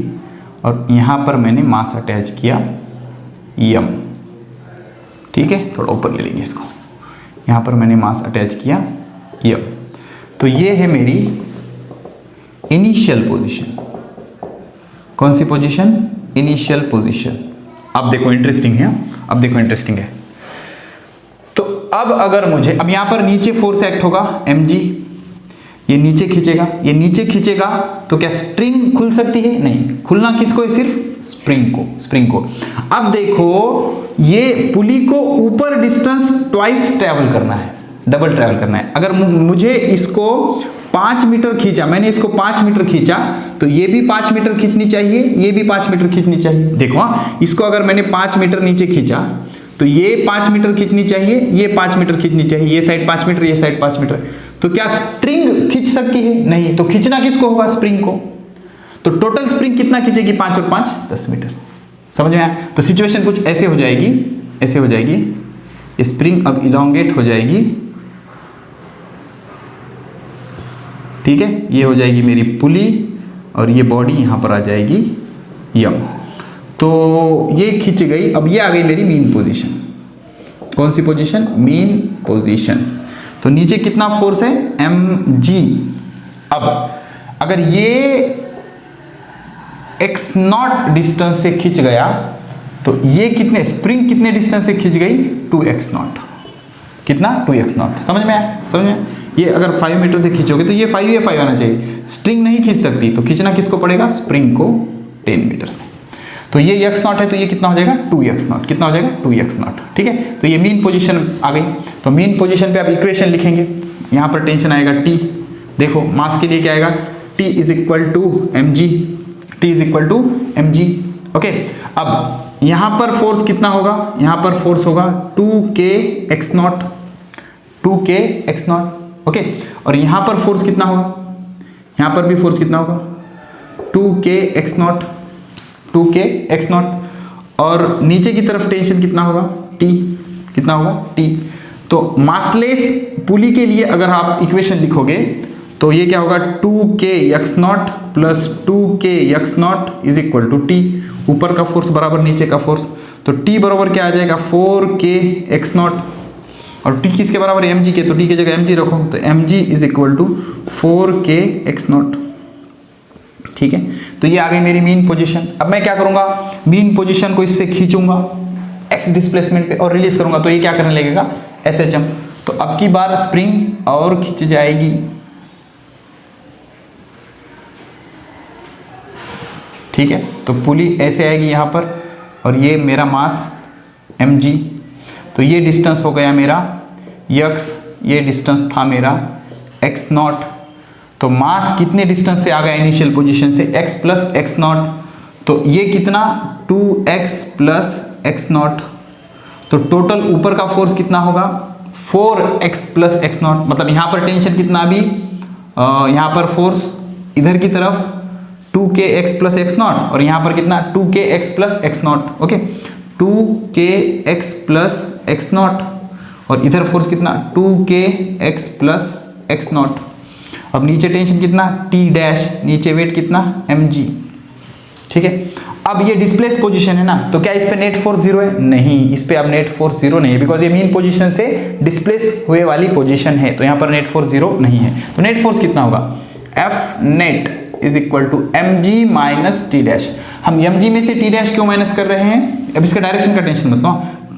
और यहाँ पर मैंने मास अटैच किया यम। ठीक है, थोड़ा ऊपर ले लेंगे इसको। यहाँ पर मैंने मास अटैच किया यम। तो ये है मेरी इनिशियल पोजीशन। कौन सी पोजीशन? Initial position. अब देखो इंटरेस्टिंग है, तो अब अगर मुझे, अब यहाँ पर नीचे फोर्स एक्ट होगा mg, ये नीचे खींचेगा तो क्या स्ट्रिंग खुल सकती है? नहीं, खुलना किसको है? सिर्फ स्प्रिंग को। अब देखो ये पुली को ऊपर डिस्टेंस ट्वाइस ट्रैवल करना है, डबल ट्रैवल करना है। अगर मुझे इसको 5 मीटर खींचा, मैंने इसको 5 मीटर खींचा तो ये भी 5 मीटर खींचनी चाहिए, ये भी 5 मीटर खींचनी चाहिए। देखो हाँ, इसको अगर मैंने 5 मीटर नीचे खींचा तो ये 5 मीटर खींचनी चाहिए, ये 5 मीटर खींचनी चाहिए, ये साइड 5 मीटर, ये साइड 5 मीटर। तो क्या स्ट्रिंग खींच सकती है? नहीं। तो खींचना किसको होगा? स्प्रिंग को। तो टोटल स्प्रिंग कितना खींचेगी? 5 और 5 10 मीटर। समझ में आया? तो सिचुएशन कुछ ऐसे हो जाएगी, ये स्प्रिंग अब इलोंगेट हो जाएगी। ठीक है, ये हो जाएगी मेरी पुली और ये बॉडी यहाँ पर आ जाएगी यम। तो ये खींच गई। अब ये आ गई मेरी मीन पोजीशन। कौन सी पोजीशन? Mean position. तो नीचे कितना फोर्स है? mg। अब अगर ये x0 डिस्टेंस से खींच गया तो ये कितने, स्प्रिंग कितने डिस्टेंस से खींच गई? 2x0। कितना? 2x0। समझ में आया? ये अगर 5 मीटर से खींचोगे तो ये 5 आना चाहिए। स्ट्रिंग नहीं खींच सकती तो खींचना किसको पड़ेगा? स्प्रिंग को 10 मीटर से। तो ये x0 है तो ये कितना हो जाएगा? 2x0। कितना हो जाएगा? 2x0। ठीक है, तो ये मीन पोजीशन आ गई। तो मीन पोजीशन पे आप इक्वेशन लिखेंगे। यहाँ पर टेंशन आएगा t। देखो मास के लिए क्या आएगा? t is equal to mg। Okay, अब यहाँ पर फोर्स कितना होगा? यहाँ पर फोर्स होगा 2kx0। ओके, और यहाँ पर फोर्स कितना होगा? यहाँ पर भी फोर्स कितना होगा? 2kx0। और नीचे की तरफ टेंशन कितना होगा? T। कितना होगा? T। तो मासलेस पुली के लिए अगर आप इक्वेशन लिखोगे तो ये क्या होगा? 2kx0 plus 2kx0 is equal to T। ऊपर का फोर्स बराबर नीचे का फोर्स, तो T बराबर क्या आ जाएगा? 4kx0। और T किसके बराबर है? mg के, तो T की जगह mg रखो, तो mg is equal to 4kx0। ठीक है, तो ये आ गई मेरी मीन पोजीशन। अब मैं क्या करूंगा? मीन पोजीशन को इससे खींचूंगा x डिस्प्लेसमेंट पे और रिलीज करूंगा, तो ये क्या करने लगेगा? SHM। तो अब की बार स्प्रिंग और खींच जाएगी। ठीक है, तो पुली ऐसे आएगी यहाँ पर और ये मेरा मास mg। तो ये डिस्टेंस हो गया मेरा x, ये डिस्टेंस था मेरा x0। तो मास कितने डिस्टेंस से आ गया? इनिशियल पोजीशन से x प्लस x0। तो ये कितना? 2x plus x0। तो टोटल ऊपर का फोर्स कितना होगा? 4x plus x0। मतलब यहाँ पर टेंशन कितना? अभी यहाँ पर फोर्स इधर की तरफ 2kx प्लस x0 और यहाँ पर कितना? 2kx plus x0। Okay, 2kx plus x0 और इधर फोर्स कितना? 2kx plus x0। अब नीचे टेंशन कितना? T डैश, नीचे वेट कितना? mg। ठीक है, अब ये डिस्प्लेस पोजीशन है ना, तो क्या इस पे नेट फोर्स 0 है? नहीं, इस पे अब नेट फोर्स 0 नहीं है, बिकॉज ये मीन पोजीशन से डिस्प्लेस हुए वाली पोजीशन है, तो यहाँ पर नेट फोर्स 0 नहीं है। तो नेट फोर्स कितना होगा? F net is equal to mg minus T dash. हम mg में से T डैश क्यों माइनस कर रहे हैं? अब इसका डायरेक्शन का टेंशन मत लो,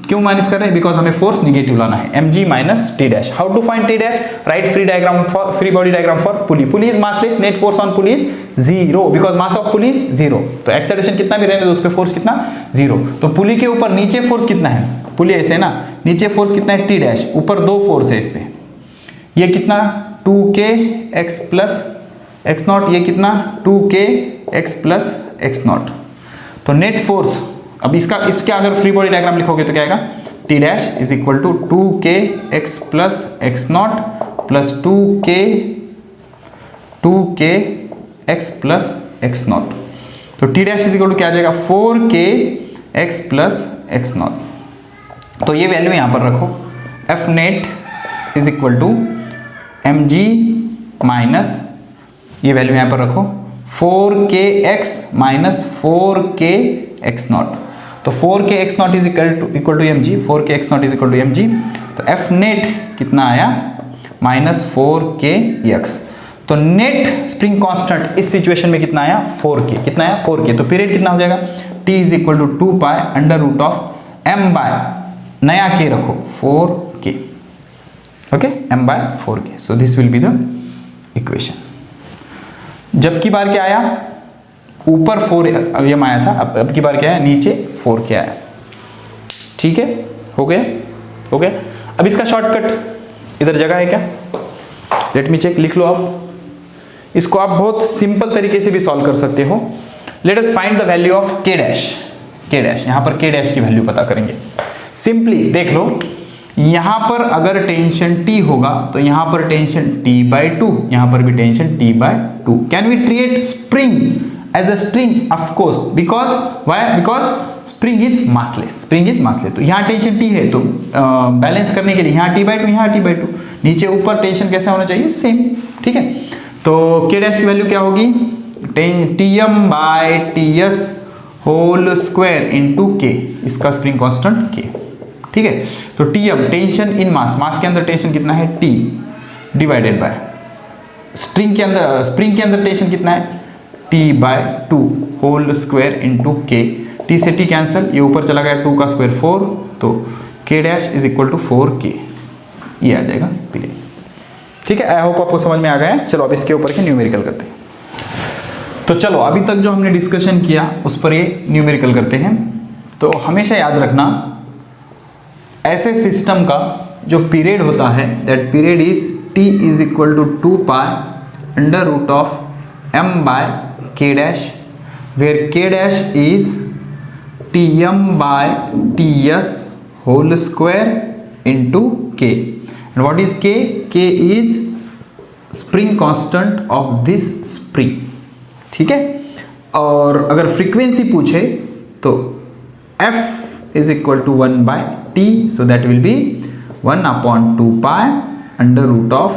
क्यों माइनस कर रहे हैं? बिकॉज हमें फोर्स निगेटिव लाना है। mg minus T dash. How to find T dash? Right free body diagram for pulley. Pulley is massless, net force on pulley is 0 because mass of pulley is 0। तो acceleration कितना भी रहने दो, उस पे force कितना? 0। तो पुली के ऊपर नीचे फोर्स कितना है? पुली ऐसे ना, नीचे फोर्स कितना है? T dash. ऊपर 2 फोर्स है इस पे, ये कितना? 2kx प्लस x0, ये कितना? 2kx plus x0। तो नेट फोर्स, अब इसका अगर फ्री बॉडी डायग्राम लिखोगे तो क्या आएगा? T dash is equal to 2kx plus x0 plus 2kx plus x0। तो T dash is equal to क्या आ जाएगा 4k x plus X naught. तो ये वैल्यू यहाँ पर रखो, F net is equal to M G minus, ये वैल्यू यहाँ पर रखो 4kx माइनस 4kx नॉट। तो 4kx naught is equal to M G, 4kx naught is equal to M G. तो एफ नेट कितना आया माइनस 4kx। तो net spring constant इस सिचुएशन में कितना आया 4k, कितना आया 4k। तो पीरियड कितना हो जाएगा t is equal to 2 pi under root of m by नया k रखो 4k, okay, m by 4k। So this will be the equation. जब की बार क्या आया ऊपर 4m आया था, अब की बार क्या है नीचे 4k आया। ठीक है, हो गया, हो गया। अब इसका शॉर्टकट इधर जगह है क्या, लेट मी चेक, लिख लो आप। इसको आप बहुत सिंपल तरीके से भी सॉल्व कर सकते हो। Let us find the value of k dash, k dash, यहां पर k डैश की वैल्यू पता करेंगे। सिंपली देख लो, यहां पर अगर टेंशन T होगा तो यहां पर टेंशन T/2, यहां पर भी tension T/2। Can we treat spring as a string? Of course, because why, because spring is massless, spring is massless. तो यहाँ टेंशन T है तो बैलेंस करने के लिए यहाँ T/2, यहाँ T/2, नीचे ऊपर टेंशन कैसा होना चाहिए सेम। ठीक है, तो k डैश की वैल्यू क्या होगी Tm/Ts whole square into k, इसका स्प्रिंग कांस्टेंट k। ठीक है, तो Tm टेंशन इन मास, मास के अंदर टेंशन कितना है T डिवाइडेड बाय स्प्रिंग के अंदर टेंशन कितना है T/2 whole square into k। T से T कैंसिल, ये ऊपर चला गया 2 का स्क्वायर 4, तो k dash is equal to 4k, ये आ जाएगा पीरियड। ठीक है, आई होप आपको समझ में आ गया है। चलो अब इसके ऊपर के न्यूमेरिकल करते हैं। तो चलो अभी तक जो हमने डिस्कशन किया उस पर ये न्यूमेरिकल करते हैं। तो हमेशा याद रखना, ऐसे सिस्टम का जो पीरियड होता है that period is t is equal to 2 pi under root of m by k dash, where k dash is Tm/Ts whole square into k। and what is k? k is spring constant of this spring। ठीक है, और अगर frequency पूछे तो f is equal to 1 by t, so that will be 1/2 pi under root of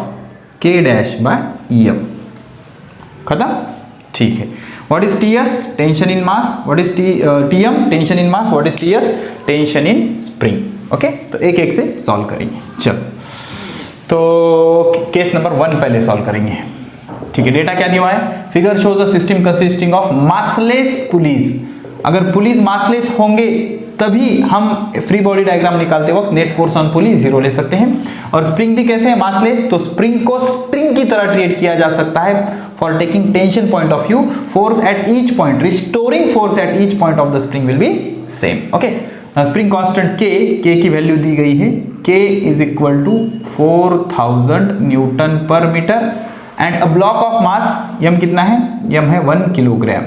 k dash by em। खत्म? ठीक है। What is Ts? Tension in mass. What is Tm? Tension in mass. What is Ts? Tension in spring. Okay, तो एक एक से solve करेंगे। चलो, तो केस नंबर 1 पहले सॉल्व करेंगे। ठीक है, डेटा क्या दिया हुआ है, figure shows a system consisting of massless pulleys. अगर पुलीज मासलेस होंगे तभी हम फ्री बॉडी डायग्राम निकालते वक्त नेट फोर्स ऑन पुली 0 ले सकते हैं। और स्प्रिंग भी कैसे है मासलेस, तो स्प्रिंग को स्प्रिंग की तरह ट्रीट किया जा सकता है for taking tension point of view. Force at each point, restoring force at each point of the spring will be same. Okay, spring constant k की वैल्यू दी गई है, k is equal to 4000 newton per metre and a block of mass m कितना है, m है 1 kilogram.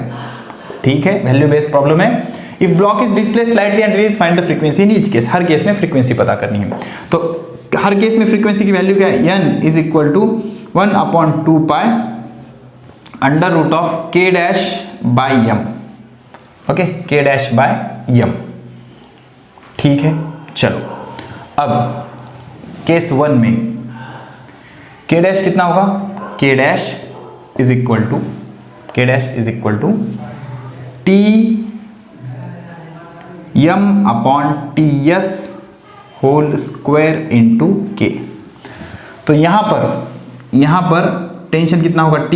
ठीक है, value based problem है। If block is displace slightly and release find the frequency in each case. हर case में frequency पता करनी है। तो हर केस में फ्रीक्वेंसी की वैल्यू क्या है, n is equal to 1/2 pi under root of k dash by m। Okay, k dash by m। ठीक है, चलो अब केस 1 में k डैश कितना होगा, k dash is equal to t m/Ts whole square into k। तो यहां पर टेंशन कितना होगा t,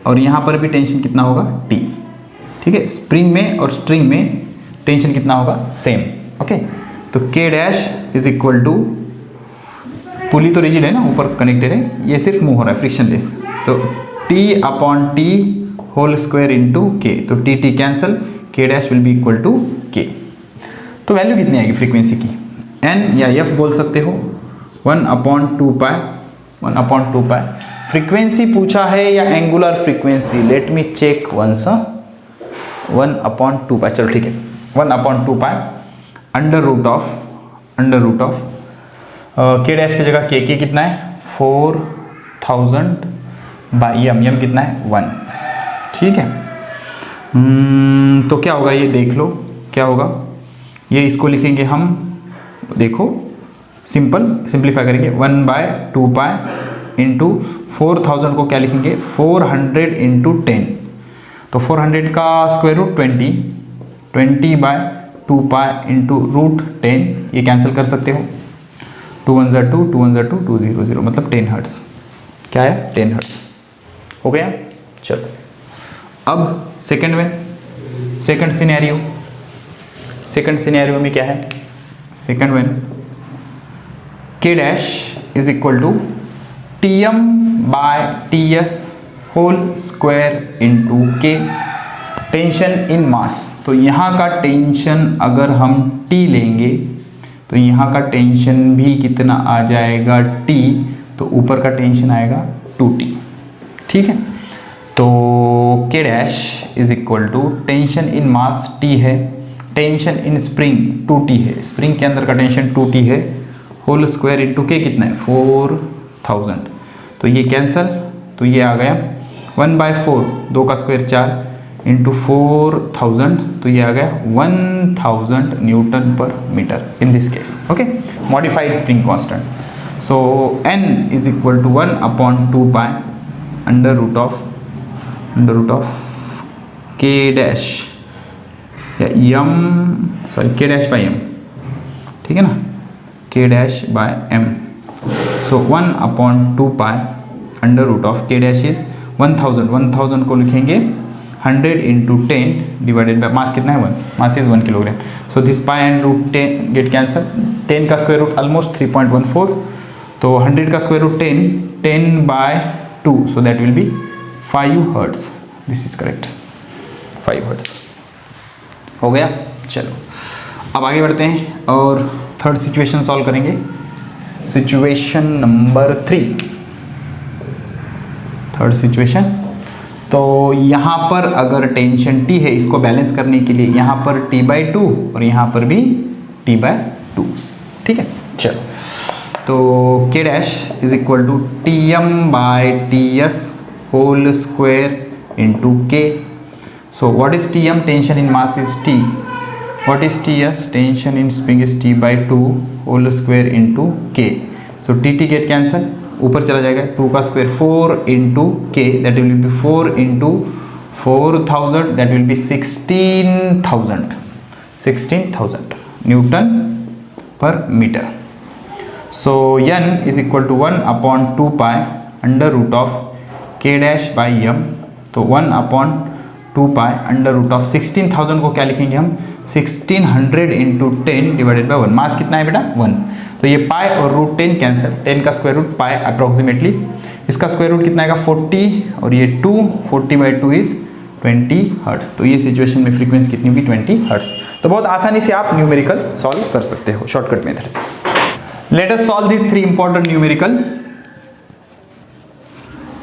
और यहां पर भी टेंशन कितना होगा t। ठीक है, स्प्रिंग में और स्ट्रिंग में टेंशन कितना होगा सेम। ओके, तो k dash is equal to, pulley तो रिजिड है ना, ऊपर कनेक्टेड है, ये सिर्फ मूव हो रहा है फ्रिक्शनलेस, तो t/t whole square into k। तो t cancel, k dash will be equal to k। तो वैल्यू कितनी आएगी फ्रीक्वेंसी की, n या f बोल सकते हो, 1/2 पाई। फ्रीक्वेंसी पूछा है या angular frequency, let me check once. 1/2 pi, चलो ठीक है, 1/2 pi under root of k dash की जगह k कितना है 4000 बाई m कितना है 1। ठीक है, तो क्या होगा ये देख लो क्या होगा, ये इसको लिखेंगे हम, देखो सिंप्लीफाई करेंगे 1/2 इंटू 4000 को क्या लिखेंगे 400 इंटू 10, तो 400 का स्क्वायर रूट 20/2 इंटू √10, ये कैंसिल कर सकते हो, 2 1 2 2 1 2 2 0 0 मतलब 10 हर्ट्स, क्या है 10 हर्ट्स हो गया। चलो अब सेकंड सिनेरियो में क्या है, second one K dash is equal to Tm/Ts whole square into K, tension in mass. तो यहाँ का टेंशन अगर हम T लेंगे तो यहाँ का टेंशन भी कितना आ जाएगा T, तो ऊपर का टेंशन आएगा 2T, ठीक है। तो K dash is equal to tension in mass T है, टेंशन इन स्प्रिंग 2T है, स्प्रिंग के अंदर का टेंशन 2T है, होल स्क्वायर इंटू K कितना है 4000, तो ये कैंसल, तो ये आ गया 1/4, 2 का स्क्वायर 4 इंटू 4000, तो ये आ गया 1000 newton per metre in this case, okay, modified spring constant. So n is equal to 1/2 under root of K dash या K डैश बाई m, ठीक है ना, K dash by m, so 1/2 under root of K dash is 1000 को लिखेंगे 100 into 10 divided by mass कितना है 1, mass is 1 kilogram, so this pi and root 10 get cancel, 10 का square root almost 3.14, तो 100 का square root 10/2, so that will be 5 hertz, this is correct 5 hertz हो गया। चलो अब आगे बढ़ते हैं और थर्ड सिचुएशन सॉल्व करेंगे, सिचुएशन नंबर 3, थर्ड सिचुएशन। तो यहाँ पर अगर टेंशन T है, इसको बैलेंस करने के लिए यहाँ पर T/2 और यहाँ पर भी T/2, ठीक है। चलो तो K dash is equal to Tm/Ts whole square into K, so what is Tm, tension in mass is T, what is Ts, tension in spring is T/2 whole square into K, so T get cancel, ऊपर चला जाएगा 2 का square 4 into K, that will be 4 into 4000, that will be 16,000 newton per metre. So n is equal to 1/2 under root of K dash by m, तो 1/2 under root of 16,000 को क्या लिखेंगे हम 1600 into 10 divided by 1, मास कितना है बेटा 1, तो ये पाई और रूट 10 कैंसिल, 10 का स्क्वायर रूट पाई अप्रोक्सीमेटली, इसका स्क्वायर रूट कितना आएगा 40 और ये 2, 40/2 इज 20 हर्ट्स, तो ये सिचुएशन में फ्रीक्वेंसी कितनी होगी 20 हर्ट्स। तो बहुत आसानी से आप न्यूमेरिकल सॉल्व कर सकते हो शॉर्टकट मेथड से। Let us solve this 3 important numerical,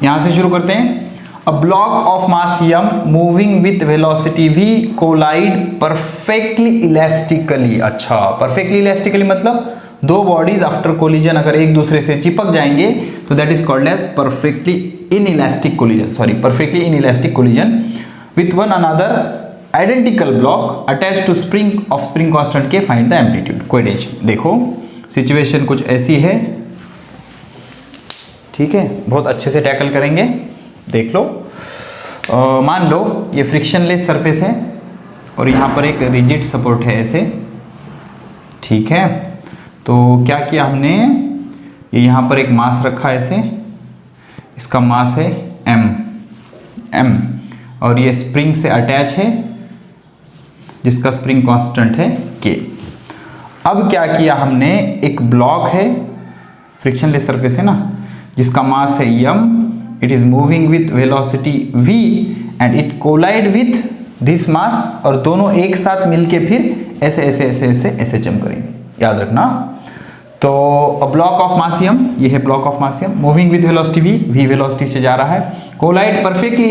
यहां से शुरू करते हैं। A block of mass m moving with velocity v collide perfectly elastically, अच्छा perfectly elastically मतलब दो बॉडीज आफ्टर कोलिजन अगर एक दूसरे से चिपक जाएंगे तो that is called as perfectly inelastic collision with one another identical block attached to spring of spring constant K, find the amplitude, कोई टेंशन। देखो सिचुएशन कुछ ऐसी है, ठीक है, बहुत अच्छे से टैकल करेंगे, देख लो। मान लो ये फ्रिक्शनलेस सरफेस है और यहाँ पर एक रिजिड सपोर्ट है ऐसे, ठीक है। तो क्या किया हमने, ये यहाँ पर एक मास रखा ऐसे, इसका मास है m और ये स्प्रिंग से अटैच है जिसका स्प्रिंग कांस्टेंट है K। अब क्या किया हमने, एक ब्लॉक है, फ्रिक्शनलेस सरफेस है ना, जिसका मास है m, it is moving with velocity v and it collide with this mass, और दोनों एक साथ मिलके फिर ऐसे ऐसे ऐसे ऐसे ऐसे जंप करेंगे, याद रखना। तो ब्लॉक ऑफ मास m, ये है block of mass m, moving with velocity v velocity से जा रहा है, कोलाइड परफेक्टली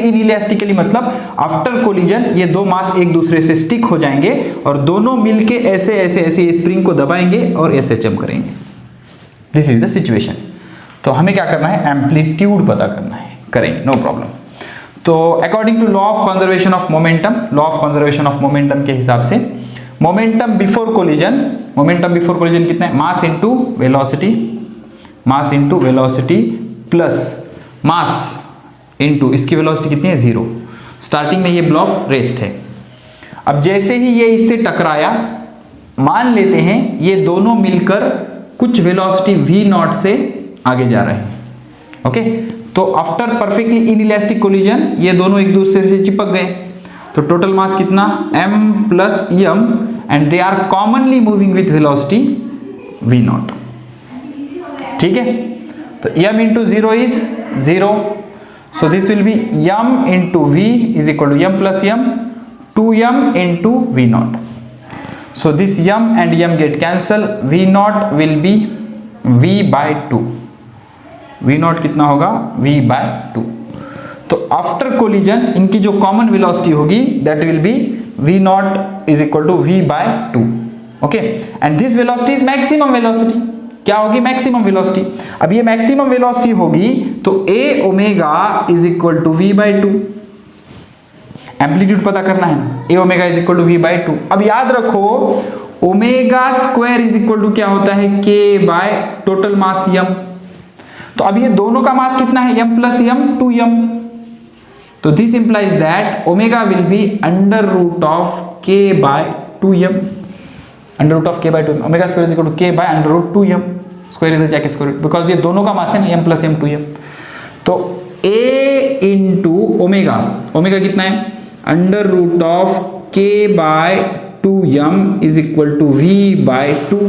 इनइलास्टिकली मतलब आफ्टर कोलिजन ये दो मास एक दूसरे से स्टिक हो जाएंगे और दोनों मिलके ऐसे ऐसे ऐसे स्प्रिंग को दबाएंगे और ऐसे जंप करेंगे। This is the situation. तो हमें क्या करना है, एम्पलीट्यूड पता करना है, करेंगे, नो प्रॉब्लम। तो according to law of conservation of momentum, law of conservation of momentum के हिसाब से मोमेंटम बिफोर कोलिजन कितना है, mass into velocity, mass into velocity plus mass into इसकी वेलोसिटी कितनी है, 0। स्टार्टिंग में ये ब्लॉक रेस्ट है। अब जैसे ही ये इससे टकराया, मान लेते हैं ये दोनों मिलकर कुछ वेलोसिटी v0 से आगे जा रहे हैं, ओके। तो आफ्टर परफेक्टली इनइलास्टिक कोलिजन ये दोनों एक दूसरे से चिपक गए, तो टोटल मास कितना m plus m and they are commonly moving with velocity v0, ठीक है। तो m into 0 is 0, so this will be m into v is equal to m plus m, 2m into v0. So this m and m get cancel, v0 will be v by 2, v0 कितना होगा, v by 2। तो after collision इनकी जो common velocity होगी that will B v0 is equal to v by 2, okay. And this velocity is maximum velocity, क्या होगी, maximum velocity. अब ये मैक्सिमम वेलोसिटी होगी तो a omega is equal to v by 2, amplitude पता करना है, a omega is equal to v by 2। अब याद रखो omega square is equal to क्या होता है, k by total mass m। तो अब ये दोनों का मास कितना है, m प्लस m, 2m। तो this implies that omega will be under root of k by 2m, under root of k by 2m, omega square is equal to k by under root 2m, square इधर जाके square, because ये दोनों का मास है ना, m plus m 2m। तो a into omega, omega कितना है, under root of k by 2m is equal to v by 2।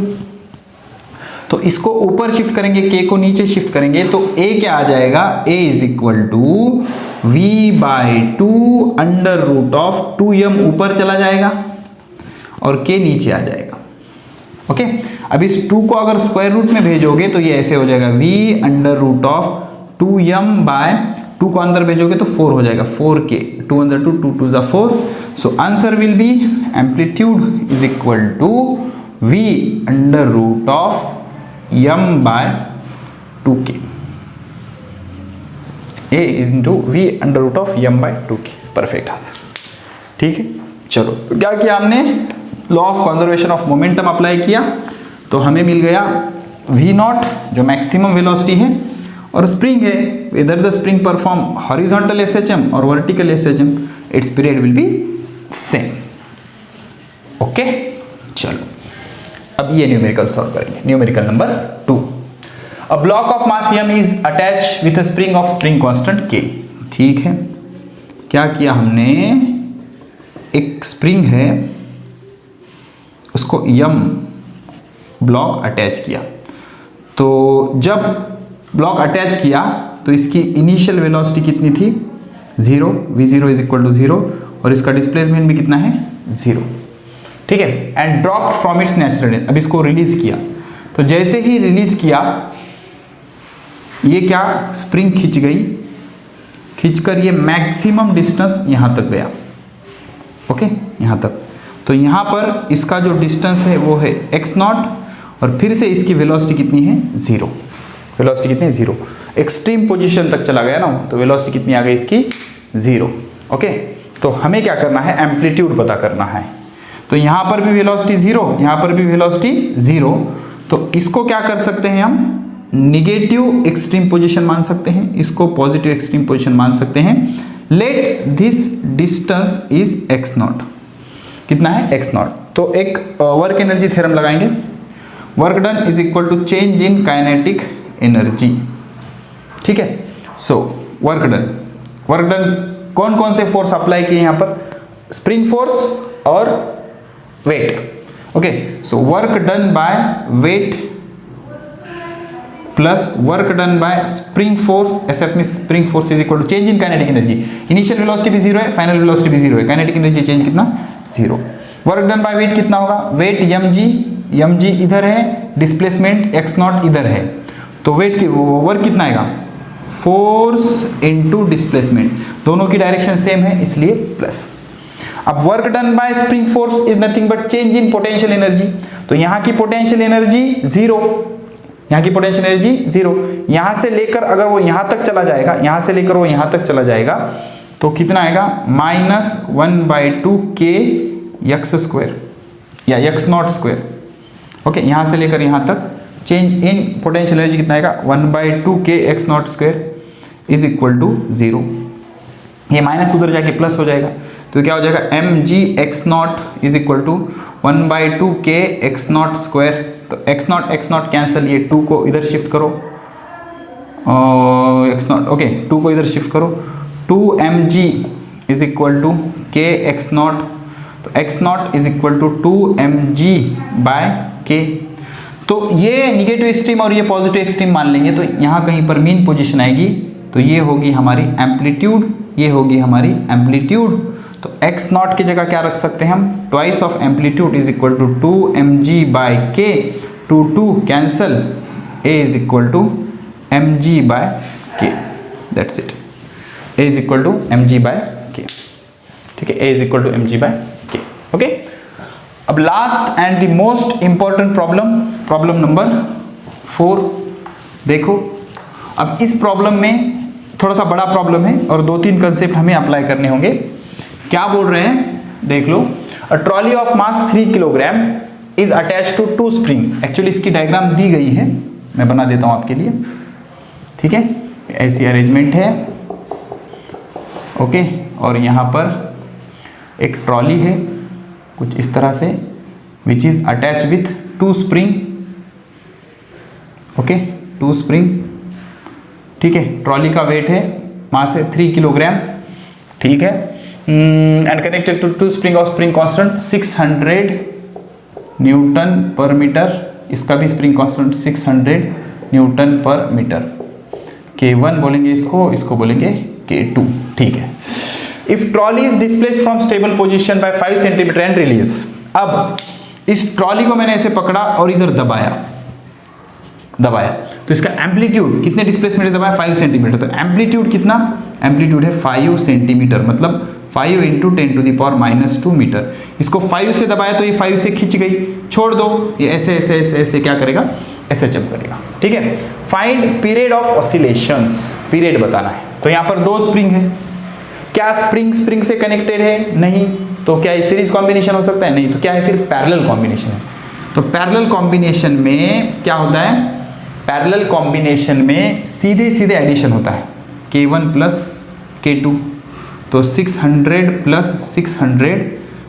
तो इसको ऊपर शिफ्ट करेंगे, k को नीचे शिफ्ट करेंगे, तो a क्या आ जाएगा, a is equal to v by 2 under root of 2m ऊपर चला जाएगा और k नीचे आ जाएगा, ओके। अब इस 2 को अगर स्क्वायर रूट में भेजोगे तो ये ऐसे हो जाएगा, v under root of 2m by 2 को अंदर भेजोगे तो 4 हो जाएगा, 4k, 2 अंदर 2, 2 2 4। So answer will be amplitude is equal to v under root of m by 2k, a into v under root of m by 2k, perfect answer, ठीक है। चलो क्या किया हमने, law of conservation of momentum apply किया, तो हमें मिल गया v0 जो मैक्सिमम वेलोसिटी है, और स्प्रिंग है, इधर the spring perform horizontal SHM और vertical SHM, it's period will be same, okay. चलो अब ये न्यूमेरिकल सॉल्व करेंगे। Numerical number 2, a block of mass m is attach with a spring of spring constant k, ठीक है। क्या किया हमने, एक स्प्रिंग है उसको m ब्लॉक अटैच किया, तो जब ब्लॉक अटैच किया तो इसकी इनिशियल वेलोसिटी कितनी थी, 0, v0 इज इक्वल टू 0, और इसका डिस्प्लेसमेंट भी कितना है, 0, ठीक है। And dropped from its natural, अब इसको रिलीज किया, तो जैसे ही रिलीज किया ये क्या, स्प्रिंग खिंच गई, खींचकर ये मैक्सिमम डिस्टेंस यहाँ तक गया, ओके, यहाँ तक। तो यहाँ पर इसका जो डिस्टेंस है वो है x0, और फिर से इसकी वेलोसिटी कितनी है, 0, वेलोसिटी कितनी है, 0, एक्सट्रीम पोजीशन तक चला गया ना, तो वेलोसिटी कितनी आ गई इसकी, 0, ओके। तो हमें क्या करना है, एम्पलीट्यूड पता करना है। तो यहाँ पर भी वेलोसिटी 0, यहाँ पर भी वेलोसिटी 0, तो इसको क्या कर सकते हैं हम, निगेटिव एक्सट्रीम पोजीशन मान सकते हैं, इसको पॉजिटिव एक्सट्रीम पोजीशन मान सकते हैं। Let this distance is x0, कितना है, x0। तो एक वर्क एनर्जी थ्योरम लगाएंगे, work done is equal to change in kinetic energy, ठीक है। सो वर्क डन कौन कौन से फोर्स अप्लाई किए यहाँ पर, स्प्रिंग फोर्स और weight, okay. So work done by weight plus work done by spring force, SF में spring force is equal to change in kinetic energy, initial velocity भी 0 है, फाइनल वेलोसिटी भी 0 है, kinetic energy change कितना, 0। Work done by wait कितना होगा, wait mg इधर है, डिस्प्लेसमेंट x0 इधर है, तो वेट की वर्क कितना आएगा, फोर्स इनटू डिस्प्लेसमेंट, दोनों की डायरेक्शन सेम है इसलिए प्लस। अब work done by spring force is nothing but change in potential energy, तो यहाँ की पोटेंशियल एनर्जी 0, यहाँ की पोटेंशियल एनर्जी 0, यहाँ से लेकर अगर वो यहाँ तक चला जाएगा, यहाँ से लेकर वो यहाँ तक चला जाएगा, तो कितना आएगा -1/2 k x स्क्वायर या x नॉट स्क्वायर। ओके, यहाँ से लेकर यहाँ तक चेंज इन पोटेंशियल एनर्जी कितना आएगा 1/2 k x naught square is equal to 0। ये माइनस उधर जाके प्लस हो जाएगा, तो क्या हो जाएगा mg x naught is equal to 1/2 k x naught square. तो x नॉट कैंसिल, ये 2 को इधर शिफ्ट करो, x नॉट ओके 2 को इधर शिफ्ट करो, 2mg is equal to k x naught. तो x naught is equal to 2mg by k। तो ये निगेटिव एक्सट्रीम और ये पॉजिटिव एक्सट्रीम मान लेंगे, तो यहाँ कहीं पर मीन पोजीशन आएगी, तो ये होगी हमारी एम्पलीट्यूड, ये होगी हमारी एम्पलीट्यूड। तो x नॉट की जगह क्या रख सकते हैं हम, twice of amplitude is equal to 2mg by k, 2 cancel, a is equal to mg by k, that's it, a is equal to mg by k। ठीक है, a is equal to mg by k। Okay, अब last and the most important problem number 4 देखो। अब इस problem में थोड़ा सा बड़ा प्रॉब्लम है और 2-3 कंसेप्ट हमें अप्लाई करने होंगे। क्या बोल रहे हैं, देख लो। A trolley of mass 3 kilogram is attach to 2 spring. Actually इसकी डायग्राम दी गई है, मैं बना देता हूं आपके लिए। ठीक है, ऐसी अरेंजमेंट है। ओके, और यहां पर एक ट्रॉली है कुछ इस तरह से, which is attach with 2 spring. Okay, 2 spring. ठीक है, ट्रॉली का वेट है, मास है 3 किलोग्राम। ठीक है, and connected to 2 spring of spring constant 600 newton per metre. इसका भी spring constant 600 newton per metre. K1 बोलेंगे इसको, इसको बोलेंगे K2। ठीक है, if trolley is displaced from stable position by 5 centimetre and release. अब इस ट्रॉली को मैंने ऐसे पकड़ा और इधर दबाया, तो इसका एम्पलीट्यूड कितने डिस्प्लेसमेंट दबाया 5 सेंटीमीटर। तो एम्पलीट्यूड कितना, एम्पलीट्यूड है 5 सेंटीमीटर, मतलब 5 × 10⁻⁻² मीटर। इसको 5 से दबाया तो ये 5 से खिंच गई, छोड़ दो, ये ऐसे ऐसे ऐसे ऐसे क्या करेगा, ऐसे जंप करेगा। ठीक है, find period of oscillations, period बताना है। तो यहाँ पर 2 स्प्रिंग है, क्या स्प्रिंग से कनेक्टेड है, नहीं, तो क्या ये सीरीज कॉम्बिनेशन हो सकता है, नहीं, तो क्या है फिर पैरेलल कॉम्बिनेशन है। तो पैरेलल कॉम्बिनेशन में क्या होता है, पैरेलल कॉम्बिनेशन में सीधे सीधे एडिशन होता है, K1 प्लस K2। तो 600 plus 600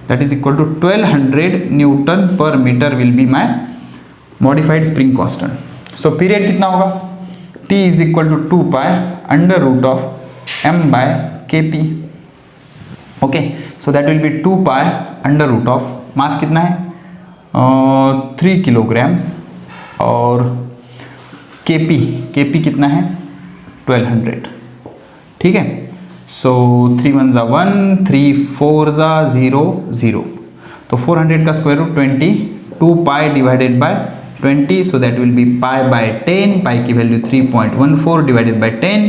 that is equal to 1200 newton per metre will be my modified spring constant. So period कितना होगा, T is equal to 2 pi √ m by Kp। Okay, so that will be 2 pi √ mass कितना है 3 kilogram और Kp कितना है 1200। ठीक है, सो 3 1 = 1, 3 4 = 0 0। तो 400 का square root 20, 2 pi divided by 20, so that will be pi by 10। Pi की वैल्यू 3.14 डिवाइडेड बाय 10,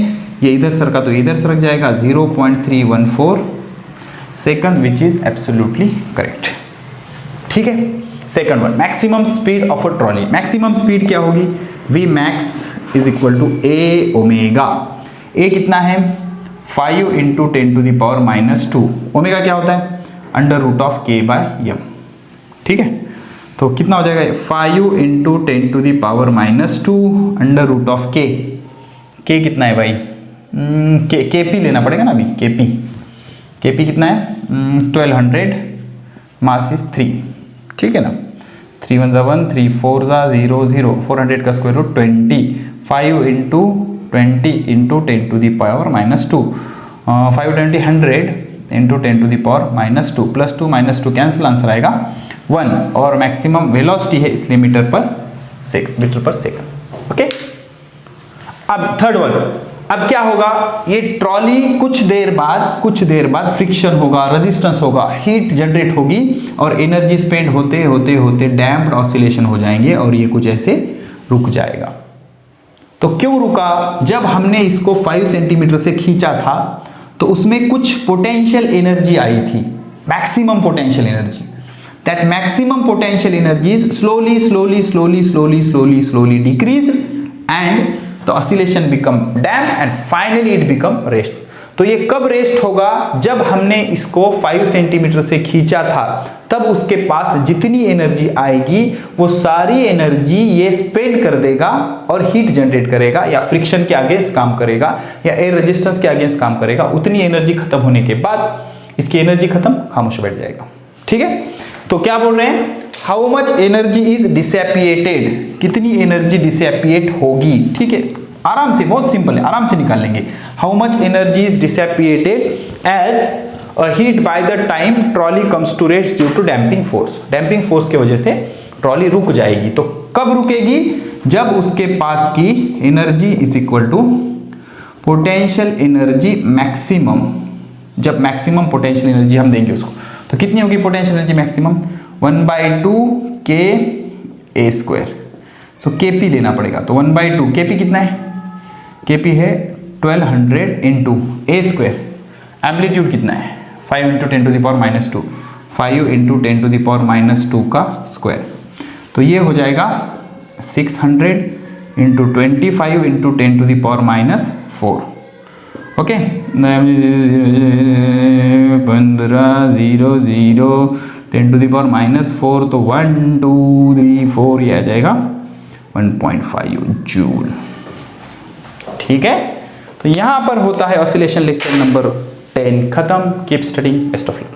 ये इधर सरका तो इधर सरक जाएगा 0.314 second, which is absolutely correct. ठीक है, second one, maximum speed of a trolley. Maximum speed क्या होगी, V max is equal to A omega. A कितना है 5 × 10⁻⁻²। ओमेगा क्या होता है √K/m। ठीक है, तो कितना हो जाएगा 5 × 10⁻⁻² √K। K कितना है भाई, Kp लेना पड़ेगा ना अभी, Kp कितना है 1200, मास इज 3। ठीक है ना, 3 1 = 1, 3 4 = 0 0, 400 का square root 20, 5 × 20 × 10⁻⁻², 5 20 100 × 10⁻⁻² plus 2 minus 2 cancel, answer आएगा 1। और मैक्सिमम वेलोसिटी है इसलिए मीटर पर सेकंड। ओके, अब थर्ड वन, अब क्या होगा, ये ट्रॉली कुछ देर बाद फ्रिक्शन होगा, रेजिस्टेंस होगा, हीट जनरेट होगी और एनर्जी स्पेंड होते होते होते डैम्प्ड ऑसिलेशन हो जाएंगे और ये कुछ ऐसे रुक जाएगा। तो क्यों रुका, जब हमने इसको 5 सेंटीमीटर से खींचा था तो उसमें कुछ पोटेंशियल एनर्जी आई थी, maximum potential energy. That maximum potential energy slowly decrease and the oscillation become damped and finally it become rest. तो ये कब रेस्ट होगा, जब हमने इसको 5 सेंटीमीटर से खींचा था, तब उसके पास जितनी एनर्जी आएगी वो सारी एनर्जी ये स्पेंड कर देगा और हीट जनरेट करेगा, या फ्रिक्शन के अगेंस्ट काम करेगा, या एयर रेजिस्टेंस के अगेंस्ट काम करेगा। उतनी एनर्जी खत्म होने के बाद इसकी एनर्जी खत्म, खामोश बैठ जाएगा। ठीक है, तो क्या बोल रहे हैं, हाउ मच एनर्जी इज डिसेपिएटेड, कितनी एनर्जी डिसेपिएट होगी। ठीक है, आराम से, बहुत सिंपल है, आराम से निकाल लेंगे। How much energy is dissipated as a heat by the time trolley comes to rest due to damping force. Damping force की वजह से ट्रॉली रुक जाएगी। तो कब रुकेगी, जब उसके पास की energy is equal to potential energy maximum, जब मैक्सिमम पोटेंशियल एनर्जी हम देंगे उसको। तो कितनी होगी पोटेंशियल एनर्जी मैक्सिमम, 1/2 KA²। तो KP लेना पड़ेगा, तो 1/2 KP कितना है, KP है 1200 इंटू A²। एम्पलीट्यूड कितना है, 5 इंटू 10⁻², 5 इंटू 10⁻² का स्क्वायर। तो ये हो जाएगा 600 इंटू 25 इंटू 10⁻⁴। ओके, 1500 10⁻⁴, तो 1 2 3 4 ये आ जाएगा 1.5 जूल। ठीक है, तो यहां पर होता है ऑसिलेशन लेक्चर नंबर 10 खत्म। Keep studying, best of luck.